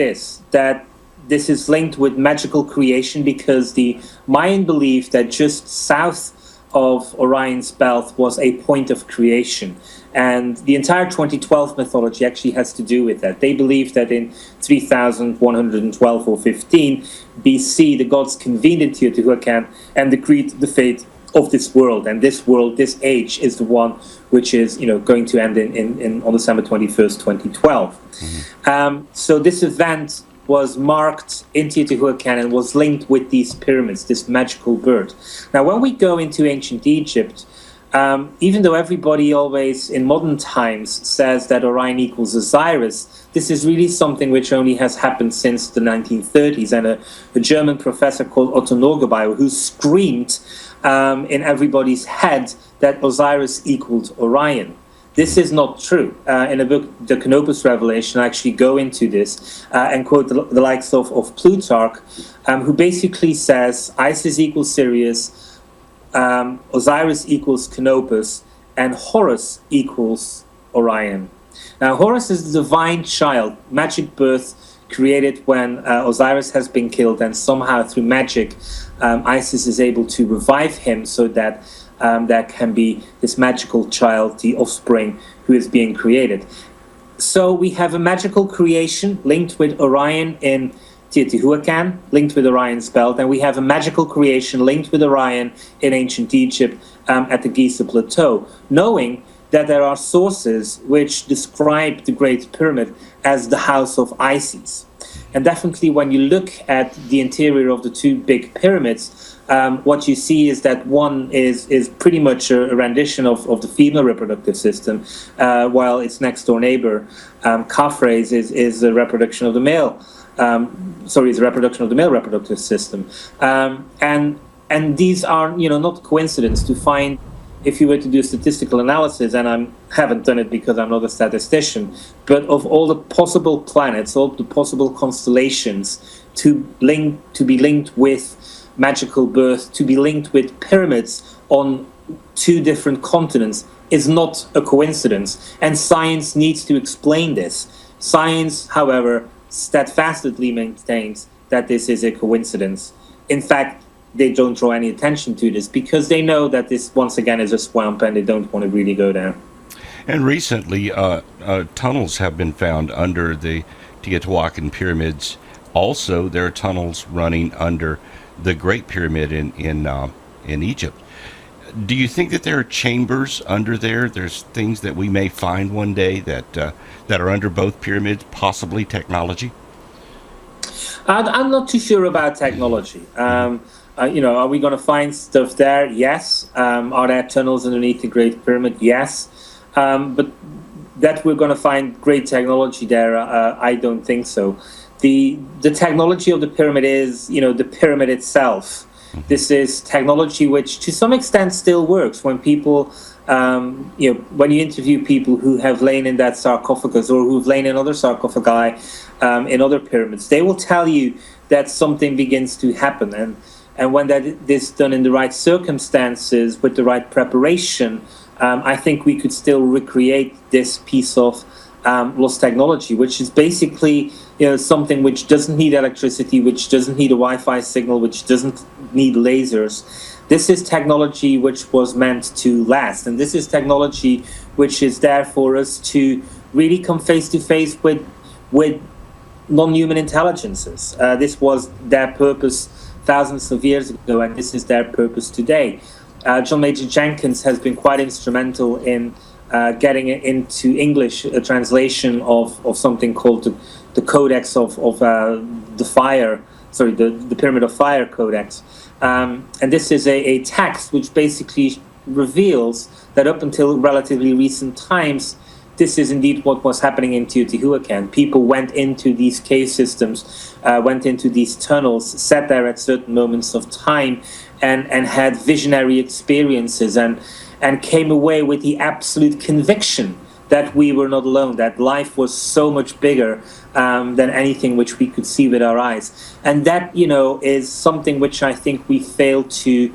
Speaker 2: that this is linked with magical creation, because the Mayan believed that just south of Orion's belt was a point of creation. And the entire 2012 mythology actually has to do with that. They believe that in 3112 or 15 BC, the gods convened in Teotihuacan and decreed the fate of this world. And this world, this age, is the one which is going to end on December 21st, 2012. So this event was marked in Teotihuacan and was linked with these pyramids, this magical bird. Now, when we go into ancient Egypt, even though everybody always in modern times says that Orion equals Osiris, this is really something which only has happened since the 1930s. And a German professor called Otto Norgebauer, who screamed in everybody's head that Osiris equaled Orion. This is not true. In a book, the Canopus Revelation, I actually go into this and quote the likes of Plutarch, who basically says Isis equals Sirius, Osiris equals Canopus, and Horus equals Orion. Now, Horus is the divine child, magic birth, created when Osiris has been killed, and somehow through magic, Isis is able to revive him so that there can be this magical child, the offspring, who is being created. So we have a magical creation linked with Orion in Teotihuacan, linked with Orion's belt, and we have a magical creation linked with Orion in ancient Egypt at the Giza Plateau, knowing that there are sources which describe the Great Pyramid as the house of Isis. And definitely when you look at the interior of the two big pyramids, what you see is that one is pretty much a rendition of the female reproductive system, while its next door neighbor, Khafre's, is a reproduction of the male. Is a reproduction of the male reproductive system. And these are, not coincidence to find. If you were to do a statistical analysis, and I haven't done it because I'm not a statistician, but of all the possible planets, all the possible constellations to be linked with magical birth, to be linked with pyramids on two different continents, is not a coincidence. And science needs to explain this. Science, however, steadfastly maintains that this is a coincidence. In fact, they don't draw any attention to this because they know that this, once again, is a swamp and they don't want to really go there.
Speaker 1: And recently, tunnels have been found under the Teotihuacan pyramids. Also, there are tunnels running under the Great Pyramid in Egypt. Do you think that there are chambers under there? There's things that we may find one day that are under both pyramids, possibly technology?
Speaker 2: I'm not too sure about technology. Are we going to find stuff there? Yes. Are there tunnels underneath the Great Pyramid? Yes. But that we're going to find great technology there, I don't think so. The technology of the pyramid is, the pyramid itself. This is technology which, to some extent, still works. When people, when you interview people who have lain in that sarcophagus or who've lain in other sarcophagi in other pyramids, they will tell you that something begins to happen. And when that is done in the right circumstances, with the right preparation, I think we could still recreate this piece of lost technology, which is basically something which doesn't need electricity, which doesn't need a Wi-Fi signal, which doesn't need lasers. This is technology which was meant to last, and this is technology which is there for us to really come face to face with non-human intelligences. This was their purpose thousands of years ago, and this is their purpose today. John Major Jenkins has been quite instrumental in getting it into English, a translation of something called the Codex of the Fire, the Pyramid of Fire Codex. And this is a text which basically reveals that up until relatively recent times, this is indeed what was happening in Teotihuacan. People went into these cave systems, went into these tunnels, sat there at certain moments of time, and had visionary experiences, and came away with the absolute conviction that we were not alone, that life was so much bigger than anything which we could see with our eyes. And that, is something which I think we fail to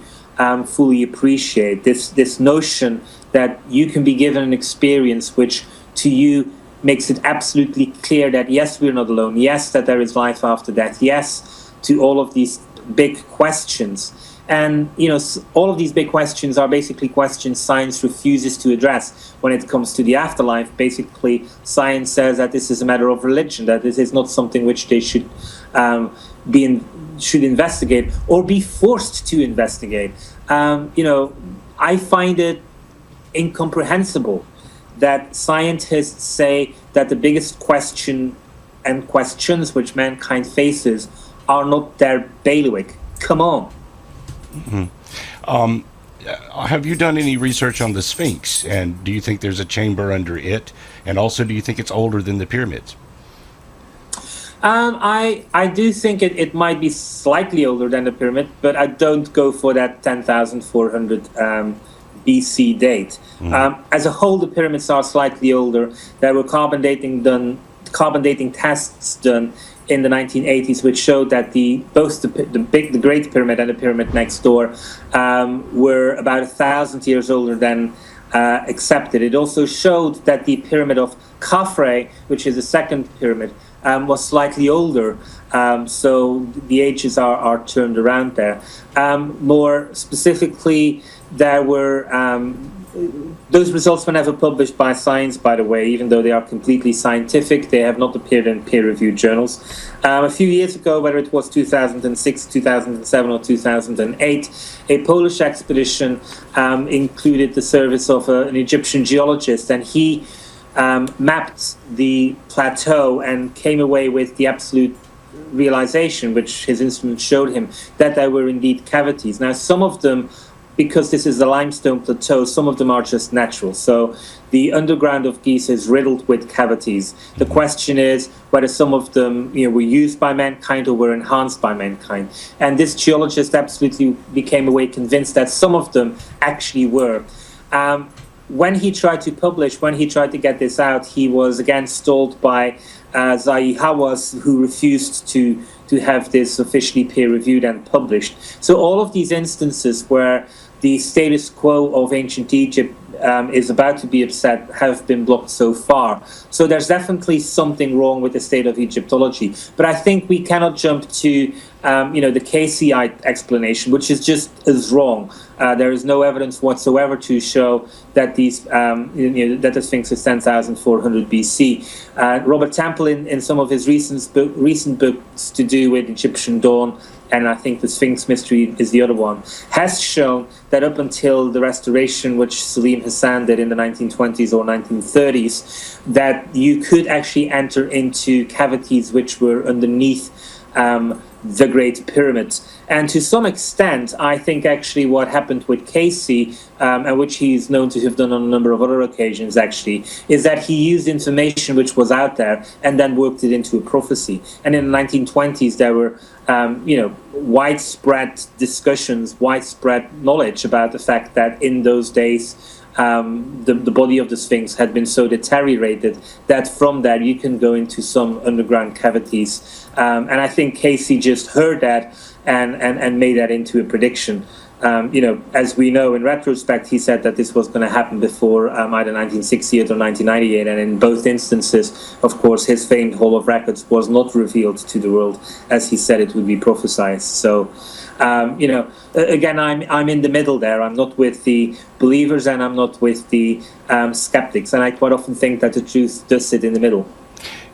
Speaker 2: fully appreciate. This notion that you can be given an experience which to you makes it absolutely clear that yes, we're not alone, yes, that there is life after death, yes, to all of these big questions. And, all of these big questions are basically questions science refuses to address. When it comes to the afterlife, basically science says that this is a matter of religion, that this is not something which they should should investigate or be forced to investigate. I find it incomprehensible that scientists say that the biggest question and questions which mankind faces are not their bailiwick. Come on.
Speaker 1: Mm-hmm. Have you done any research on the Sphinx, and do you think there's a chamber under it? And also, do you think it's older than the pyramids?
Speaker 2: I do think it might be slightly older than the pyramid, but I don't go for that 10,400 BC date. As a whole, the pyramids are slightly older. There were carbon dating tests done in the 1980s, which showed that both the Great Pyramid and the pyramid next door were about 1,000 years older than accepted. It also showed that the pyramid of Khafre, which is the second pyramid, was slightly older. So the ages are turned around there. More specifically, there were those results were never published by science, by the way, even though they are completely scientific. They have not appeared in peer-reviewed journals. A few years ago, whether it was 2006, 2007, or 2008, a Polish expedition included the service of an Egyptian geologist, and he mapped the plateau and came away with the absolute realization, which his instrument showed him, that there were indeed cavities. Now, some of them, because this is a limestone plateau, some of them are just natural. So the underground of Giza is riddled with cavities. The question is whether some of them were used by mankind or were enhanced by mankind. And this geologist absolutely became away convinced that some of them actually were. When he tried to publish, when he tried to get this out, he was again stalled by Zahi Hawass, who refused to have this officially peer-reviewed and published. So all of these instances where the status quo of ancient Egypt is about to be upset have been blocked so far. So there's definitely something wrong with the state of Egyptology. But I think we cannot jump to the KCI explanation, which is just as wrong. There is no evidence whatsoever to show that that the Sphinx is 10,400 BC. Robert Temple, in some of his recent books to do with Egyptian dawn, and I think the Sphinx mystery is the other one, has shown that up until the restoration, which Salim Hassan did in the 1920s or 1930s, that you could actually enter into cavities which were underneath the Great Pyramid. And to some extent, I think actually what happened with Casey, and which he's known to have done on a number of other occasions actually, is that he used information which was out there and then worked it into a prophecy. And in the 1920s, there were widespread discussions, widespread knowledge about the fact that in those days, the body of the Sphinx had been so deteriorated that from there you can go into some underground cavities. And I think Casey just heard that and made that into a prediction. as we know in retrospect, he said that this was going to happen before either 1968 or 1998, and in both instances, of course, his famed Hall of Records was not revealed to the world as he said it would be prophesied. So, again, I'm in the middle there. I'm not with the believers and I'm not with the skeptics, and I quite often think that the truth does sit in the middle.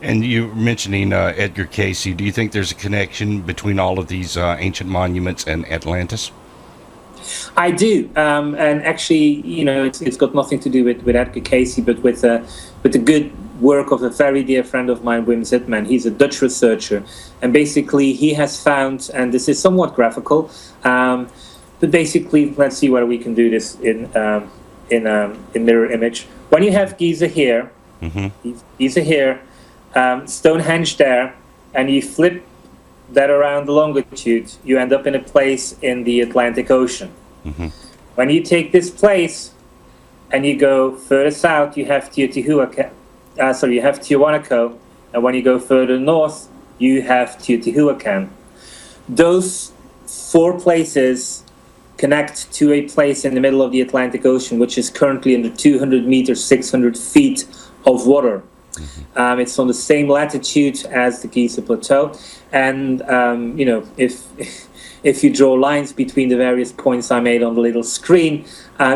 Speaker 1: And you were mentioning Edgar Cayce. Do you think there's a connection between all of these ancient monuments and Atlantis?
Speaker 2: I do, and actually, it's got nothing to do with Edgar Cayce, but with the good work of a very dear friend of mine, Wim Zitman. He's a Dutch researcher, and basically he has found, and this is somewhat graphical, but basically, let's see whether we can do this in mirror image. When you have Giza here, Giza here, Stonehenge there, and you flip that around the longitude, you end up in a place in the Atlantic Ocean. When you take this place and you go further south, you have Tiwanaku, and when you go further north, you have Teotihuacan. Those four places connect to a place in the middle of the Atlantic Ocean, which is currently under 200 meters, 600 feet of water. It's on the same latitude as the Giza Plateau, and if you draw lines between the various points I made on the little screen,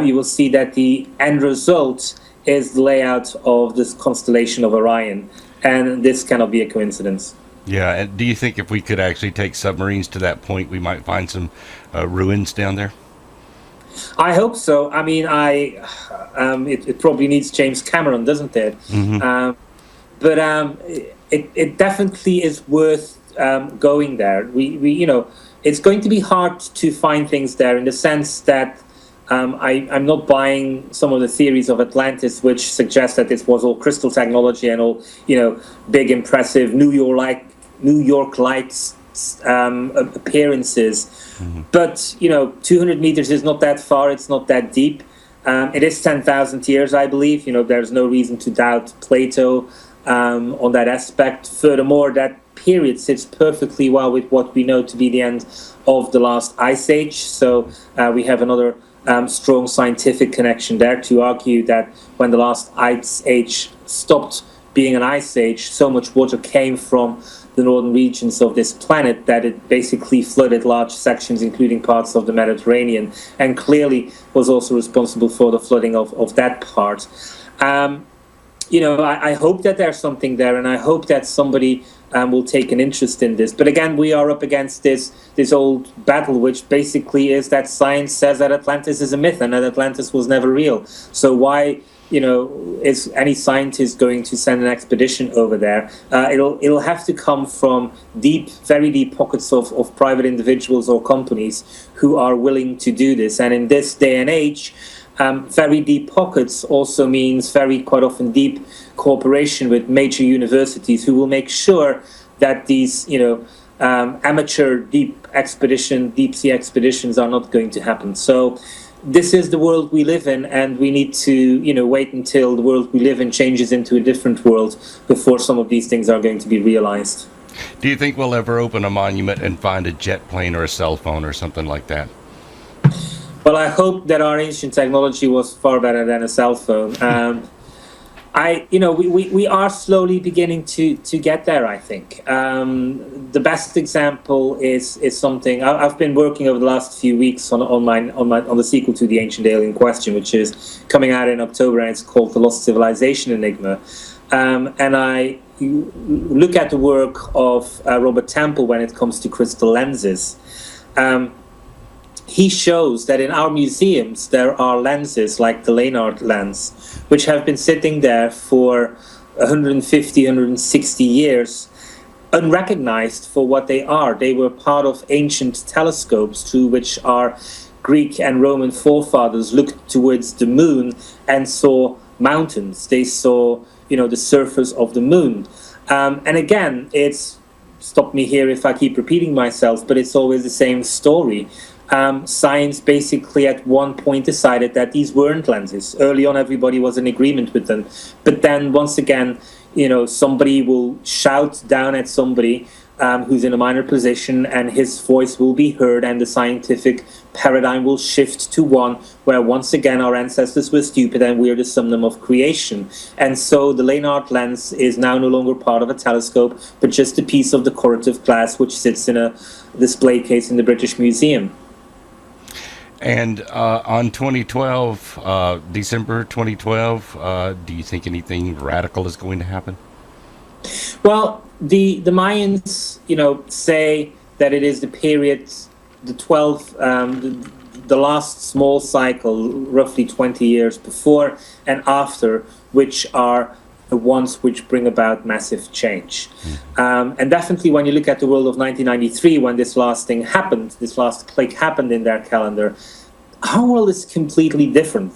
Speaker 2: you will see that the end result is the layout of this constellation of Orion, and this cannot be a coincidence.
Speaker 1: Yeah, and do you think if we could actually take submarines to that point, we might find some ruins down there?
Speaker 2: I hope so. I mean, it probably needs James Cameron, doesn't it? But it definitely is worth going there. It's going to be hard to find things there in the sense that I'm not buying some of the theories of Atlantis, which suggest that this was all crystal technology and all, big, impressive New York-like appearances. But 200 meters is not that far. It's not that deep. It is 10,000 years, I believe. There's no reason to doubt Plato on that aspect. Furthermore, that period sits perfectly well with what we know to be the end of the last ice age. So we have another strong scientific connection there to argue that when the last ice age stopped being an ice age, so much water came from the northern regions of this planet that it basically flooded large sections, including parts of the Mediterranean, and clearly was also responsible for the flooding of that part. I hope that there's something there, and I hope that somebody will take an interest in this. But again, we are up against this old battle, which basically is that science says that Atlantis is a myth and that Atlantis was never real. So why, is any scientist going to send an expedition over there? It'll have to come from very deep pockets of private individuals or companies who are willing to do this. And in this day and age, very deep pockets also means quite often deep cooperation with major universities who will make sure that these, amateur deep sea expeditions are not going to happen. So this is the world we live in, and we need to, wait until the world we live in changes into a different world before some of these things are going to be realized.
Speaker 1: Do you think we'll ever open a monument and find a jet plane or a cell phone or something like that?
Speaker 2: Well, I hope that our ancient technology was far better than a cell phone. We are slowly beginning to get there, I think. The best example is something I've been working over the last few weeks on the sequel to The Ancient Alien Question, which is coming out in October, and it's called The Lost Civilization Enigma. And I look at the work of Robert Temple when it comes to crystal lenses. He shows that in our museums there are lenses like the Leonard lens, which have been sitting there for 150, 160 years, unrecognized for what they are. They were part of ancient telescopes through which our Greek and Roman forefathers looked towards the moon and saw mountains. They saw, the surface of the moon. And again, stop me here if I keep repeating myself, but it's always the same story. Science basically at one point decided that these weren't lenses. Early on, everybody was in agreement with them. But then once again, somebody will shout down at somebody who's in a minor position, and his voice will be heard, and the scientific paradigm will shift to one where once again our ancestors were stupid and we're the summum of creation. And so the Leonard lens is now no longer part of a telescope, but just a piece of decorative glass which sits in a display case in the British Museum.
Speaker 1: And on 2012, December 2012, do you think anything radical is going to happen?
Speaker 2: Well, the Mayans, say that it is the period, the last small cycle, roughly 20 years before and after, which are the ones which bring about massive change. And definitely when you look at the world of 1993, when this last thing happened, this last click happened in their calendar, our world is completely different.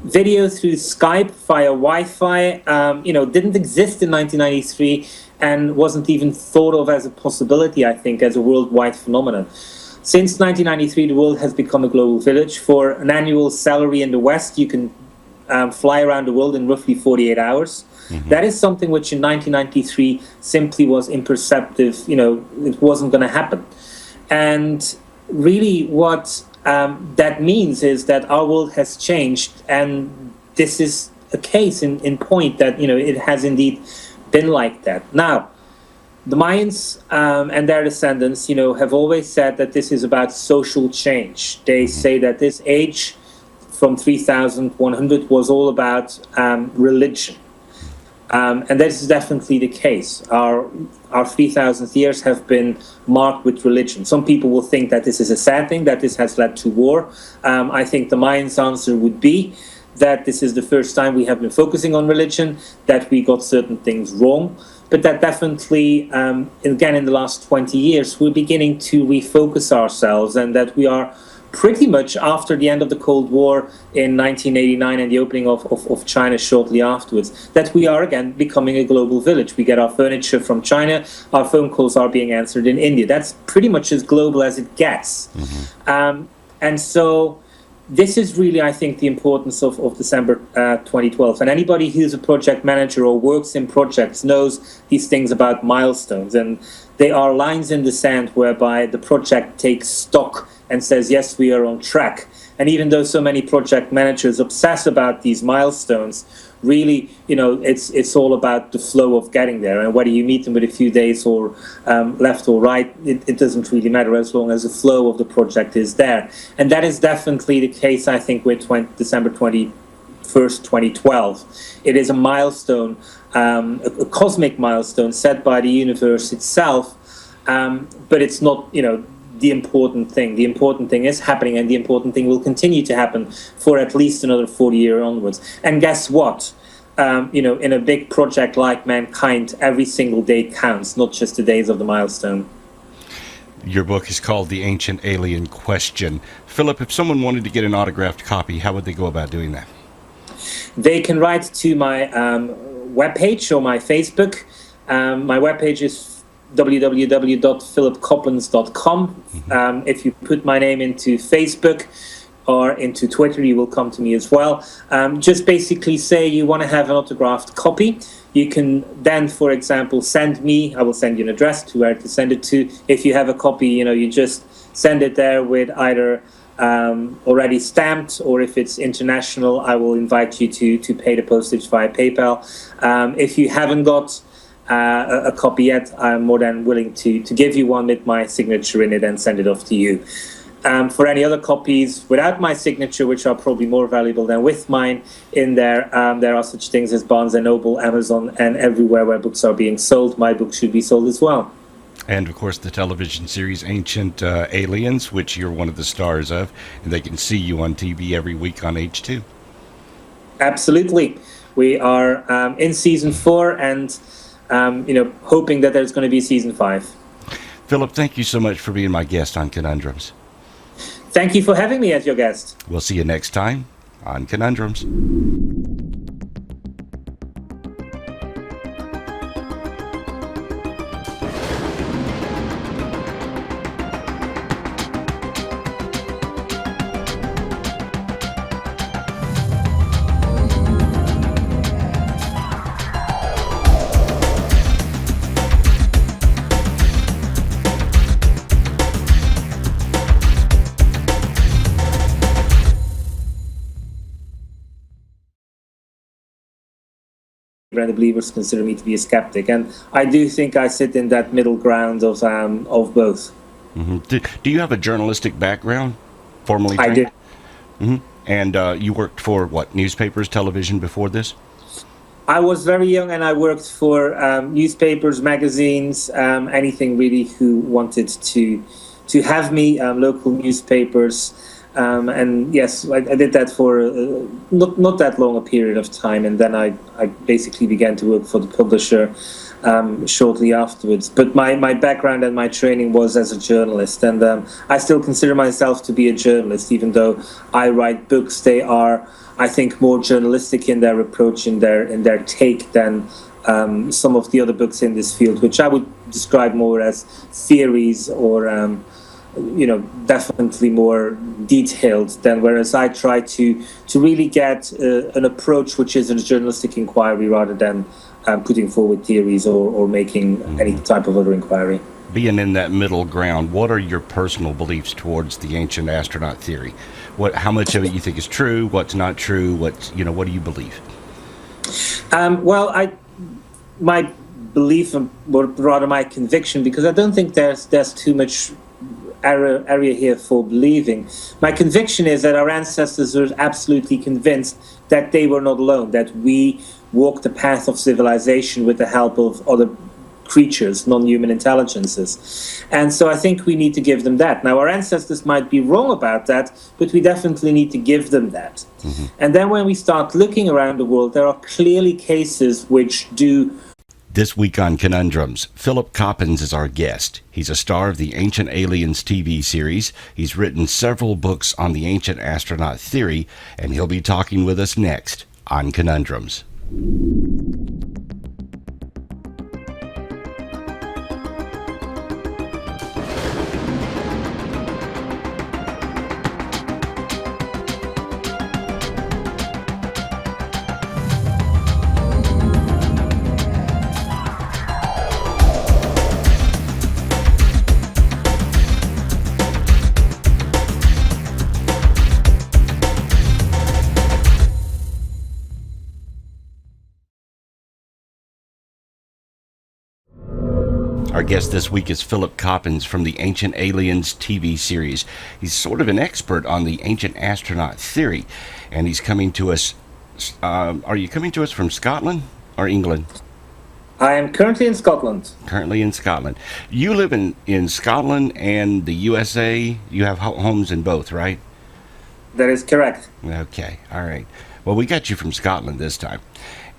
Speaker 2: Video through Skype via Wi-Fi, didn't exist in 1993 and wasn't even thought of as a possibility, I think, as a worldwide phenomenon. Since 1993, the world has become a global village. For an annual salary in the West, you can fly around the world in roughly 48 hours. That is something which in 1993 simply was imperceptive. It wasn't going to happen. And really what that means is that our world has changed, and this is a case in point that it has indeed been like that. Now, the Mayans and their descendants, have always said that this is about social change. They say that this age from 3100 was all about religion. And that is definitely the case. Our 3,000th years have been marked with religion. Some people will think that this is a sad thing, that this has led to war. I think the Mayans' answer would be that this is the first time we have been focusing on religion, that we got certain things wrong, but that definitely, again, in the last 20 years, we're beginning to refocus ourselves, and that we are pretty much after the end of the Cold War in 1989 and the opening of China shortly afterwards, that we are again becoming a global village. We get our furniture from China, our phone calls are being answered in India. That's pretty much as global as it gets. And so this is really, I think, the importance of December 2012. And anybody who's a project manager or works in projects knows these things about milestones. And they are lines in the sand whereby the project takes stock and says, yes, we are on track. And even though so many project managers obsess about these milestones, really, it's all about the flow of getting there. And whether you meet them with a few days or left or right, it doesn't really matter as long as the flow of the project is there. And that is definitely the case, I think, with December 21st, 2012. It is a milestone, a cosmic milestone set by the universe itself, but it's not, the important thing. The important thing is happening, and the important thing will continue to happen for at least another 40 years onwards. And guess what? In a big project like mankind, every single day counts, not just the days of the milestone.
Speaker 1: Your book is called The Ancient Alien Question. Philip, if someone wanted to get an autographed copy, how would they go about doing that?
Speaker 2: They can write to my webpage or my Facebook. My webpage is www.philipcoppens.com. If you put my name into Facebook or into Twitter, you will come to me as well. Just basically say you want to have an autographed copy. You can then, for example, send me. I will send you an address to where to send it to. If you have a copy, you just send it there with either already stamped, or if it's international, I will invite you to pay the postage via PayPal. If you haven't got a copy yet, I'm more than willing to give you one with my signature in it and send it off to you. For any other copies without my signature, which are probably more valuable than with mine in there are such things as Barnes & Noble, Amazon, and everywhere where books are being sold. My book should be sold as well.
Speaker 1: And, of course, the television series Ancient Aliens, which you're one of the stars of, and they can see you on TV every week on H2. Absolutely.
Speaker 2: We are in Season 4 and hoping that there's going to be Season 5.
Speaker 1: Philip, thank you so much for being my guest on Conundrums.
Speaker 2: Thank you for having me as your guest.
Speaker 1: We'll see you next time on Conundrums.
Speaker 2: and the believers consider me to be a skeptic. And I do think I sit in that middle ground of both.
Speaker 1: Hmm. Do you have a journalistic background, formally
Speaker 2: I
Speaker 1: trained?
Speaker 2: do.
Speaker 1: Hmm. And you worked for what, newspapers, television before this?
Speaker 2: I was very young, and I worked for newspapers, magazines, anything really who wanted to have me, local newspapers. And yes, I did that for not that long a period of time, and then I basically began to work for the publisher shortly afterwards. But my background and my training was as a journalist, and I still consider myself to be a journalist, even though I write books. They are, I think, more journalistic in their approach, in their take than some of the other books in this field, which I would describe more as theories or definitely more detailed than, whereas I try to really get an approach which is a journalistic inquiry rather than putting forward theories or making any type of other inquiry.
Speaker 1: Being in that middle ground, what are your personal beliefs towards the ancient astronaut theory? How much of it you think is true? What's not true? What do you believe?
Speaker 2: My belief, or rather my conviction, because I don't think there's too much area here for believing. My conviction is that our ancestors were absolutely convinced that they were not alone, that we walked the path of civilization with the help of other creatures, non-human intelligences. And so I think we need to give them that. Now, our ancestors might be wrong about that, but we definitely need to give them that. Mm-hmm. And then when we start looking around the world, there are clearly cases which do.
Speaker 1: This week on Conundrums, Philip Coppens is our guest. He's a star of the Ancient Aliens TV series. He's written several books on the ancient astronaut theory, and he'll be talking with us next on Conundrums. Our guest this week is Philip Coppens from the Ancient Aliens TV series. He's sort of an expert on the ancient astronaut theory, and he's coming to us. Are you coming to us from Scotland or England?
Speaker 2: I am currently in Scotland.
Speaker 1: Currently in Scotland. You live in Scotland and the USA. You have homes in both, right?
Speaker 2: That is correct.
Speaker 1: Okay, all right. Well, we got you from Scotland this time.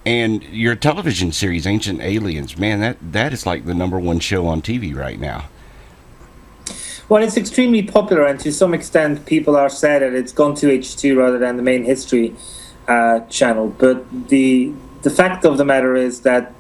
Speaker 1: And your television series, Ancient Aliens, man, that is like the #1 show on TV right now.
Speaker 2: Well, it's extremely popular, and to some extent, people are sad that it's gone to H2 rather than the main history channel. But the fact of the matter is that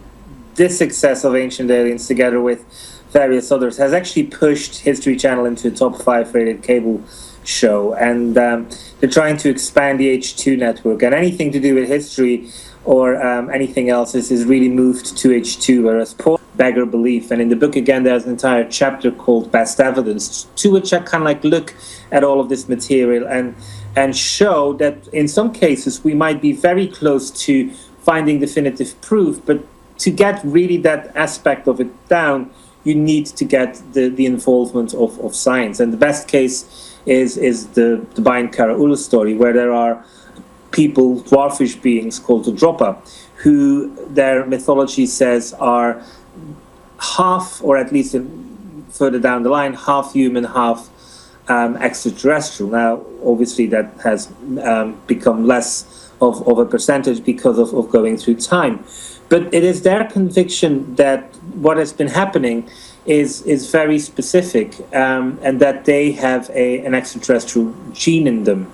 Speaker 2: this success of Ancient Aliens, together with various others, has actually pushed History Channel into a top 5 rated cable show. And they're trying to expand the H2 network, and anything to do with history or anything else is really moved to H2, whereas Paul beggar belief. And in the book, again, there's an entire chapter called Best Evidence, to which I kind of like look at all of this material and show that in some cases we might be very close to finding definitive proof, but to get really that aspect of it down, you need to get the involvement of science. And the best case is the Bain Karaula story, where there are people, dwarfish beings called the Droppa, who their mythology says are half, or at least further down the line, half human, half extraterrestrial. Now, obviously, that has become less of a percentage because of going through time. But it is their conviction that what has been happening is very specific, and that they have an extraterrestrial gene in them.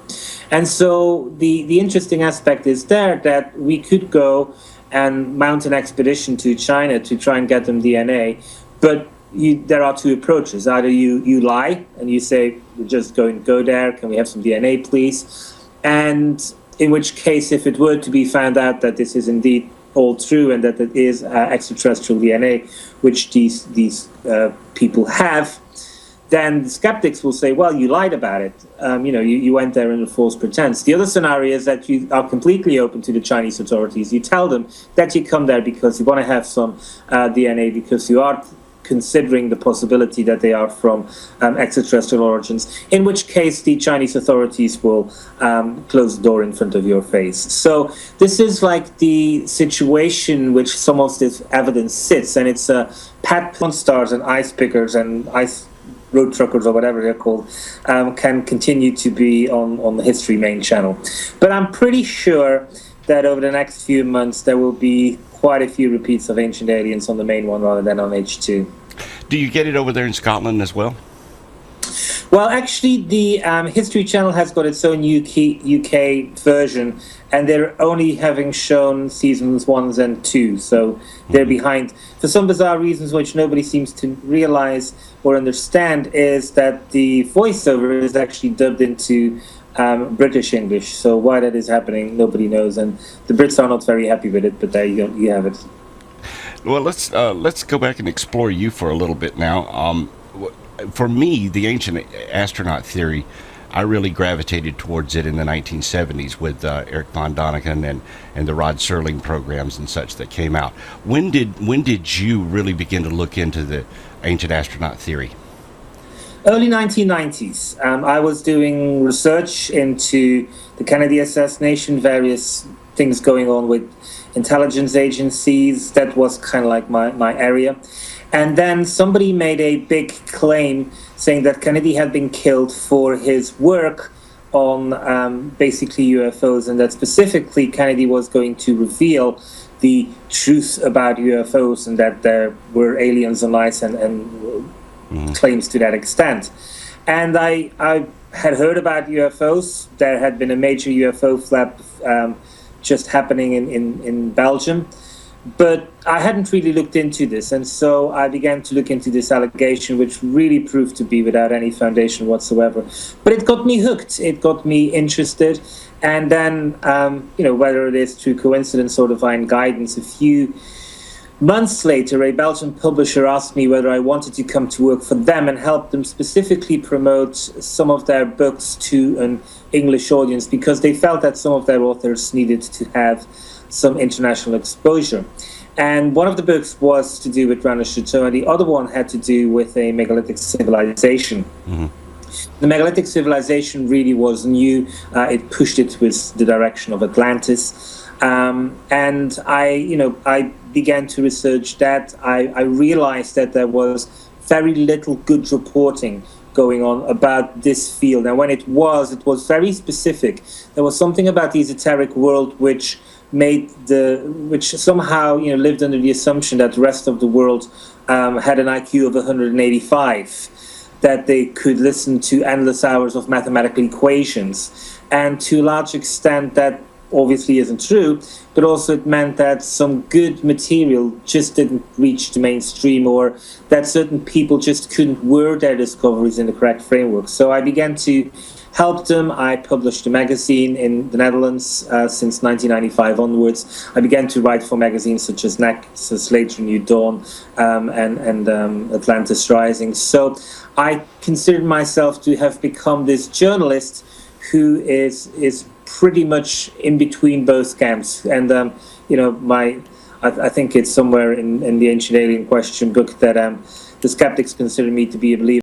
Speaker 2: And so the interesting aspect is there that we could go and mount an expedition to China to try and get them DNA, but there are two approaches. Either you lie and you say, we're just going to go there, can we have some DNA, please? And in which case, if it were to be found out that this is indeed all true and that it is extraterrestrial DNA, which these people have, then the skeptics will say, well, you lied about it. You went there under false pretense. The other scenario is that you are completely open to the Chinese authorities. You tell them that you come there because you want to have some DNA, because you are considering the possibility that they are from extraterrestrial origins, in which case the Chinese authorities will close the door in front of your face. So this is like the situation which some of this evidence sits, and it's pet porn stars and ice pickers and ice road truckers or whatever they're called can continue to be on the History main channel. But I'm pretty sure that over the next few months there will be quite a few repeats of Ancient Aliens on the main one rather than on H2.
Speaker 1: Do you get it over there in Scotland as well?
Speaker 2: Well, actually, the History Channel has got its own UK version, and they're only having shown seasons 1 and 2, so they're behind. For some bizarre reasons which nobody seems to realize or understand, is that the voiceover is actually dubbed into British English. So why that is happening, nobody knows, and the Brits are not very happy with it. But there you go, you have it.
Speaker 1: Well, let's go back and explore you for a little bit now. For me, the ancient astronaut theory, I really gravitated towards it in the 1970s with Eric von Däniken and the Rod Serling programs and such that came out. When did you really begin to look into the ancient astronaut theory?
Speaker 2: Early 1990s. I was doing research into the Kennedy assassination, various things going on with intelligence agencies. That was kind of like my area. And then somebody made a big claim saying that Kennedy had been killed for his work on basically UFOs, and that specifically Kennedy was going to reveal the truth about UFOs and that there were aliens on ice and claims to that extent. And I had heard about UFOs. There had been a major UFO flap just happening in Belgium, but I hadn't really looked into this, and so I began to look into this allegation, which really proved to be without any foundation whatsoever. But it got me hooked. It got me interested, and then whether it is through coincidence or divine guidance, a few months later, a Belgian publisher asked me whether I wanted to come to work for them and help them specifically promote some of their books to an English audience, because they felt that some of their authors needed to have some international exposure. And one of the books was to do with Rana Chateau, and the other one had to do with a megalithic civilization. Mm-hmm. The megalithic civilization really was new. It pushed it with the direction of Atlantis. And I began to research that. I realized that there was very little good reporting going on about this field. And when it was very specific. There was something about the esoteric world which somehow lived under the assumption that the rest of the world had an IQ of 185, that they could listen to endless hours of mathematical equations, and to a large extent that obviously isn't true, but also it meant that some good material just didn't reach the mainstream, or that certain people just couldn't word their discoveries in the correct framework. So I began to help them. I published a magazine in the Netherlands since 1995 onwards. I began to write for magazines such as NEXUS, later New Dawn, and Atlantis Rising. So I considered myself to have become this journalist who is pretty much in between both camps. And I think it's somewhere in the Ancient Alien Question book that the skeptics consider me to be a believer.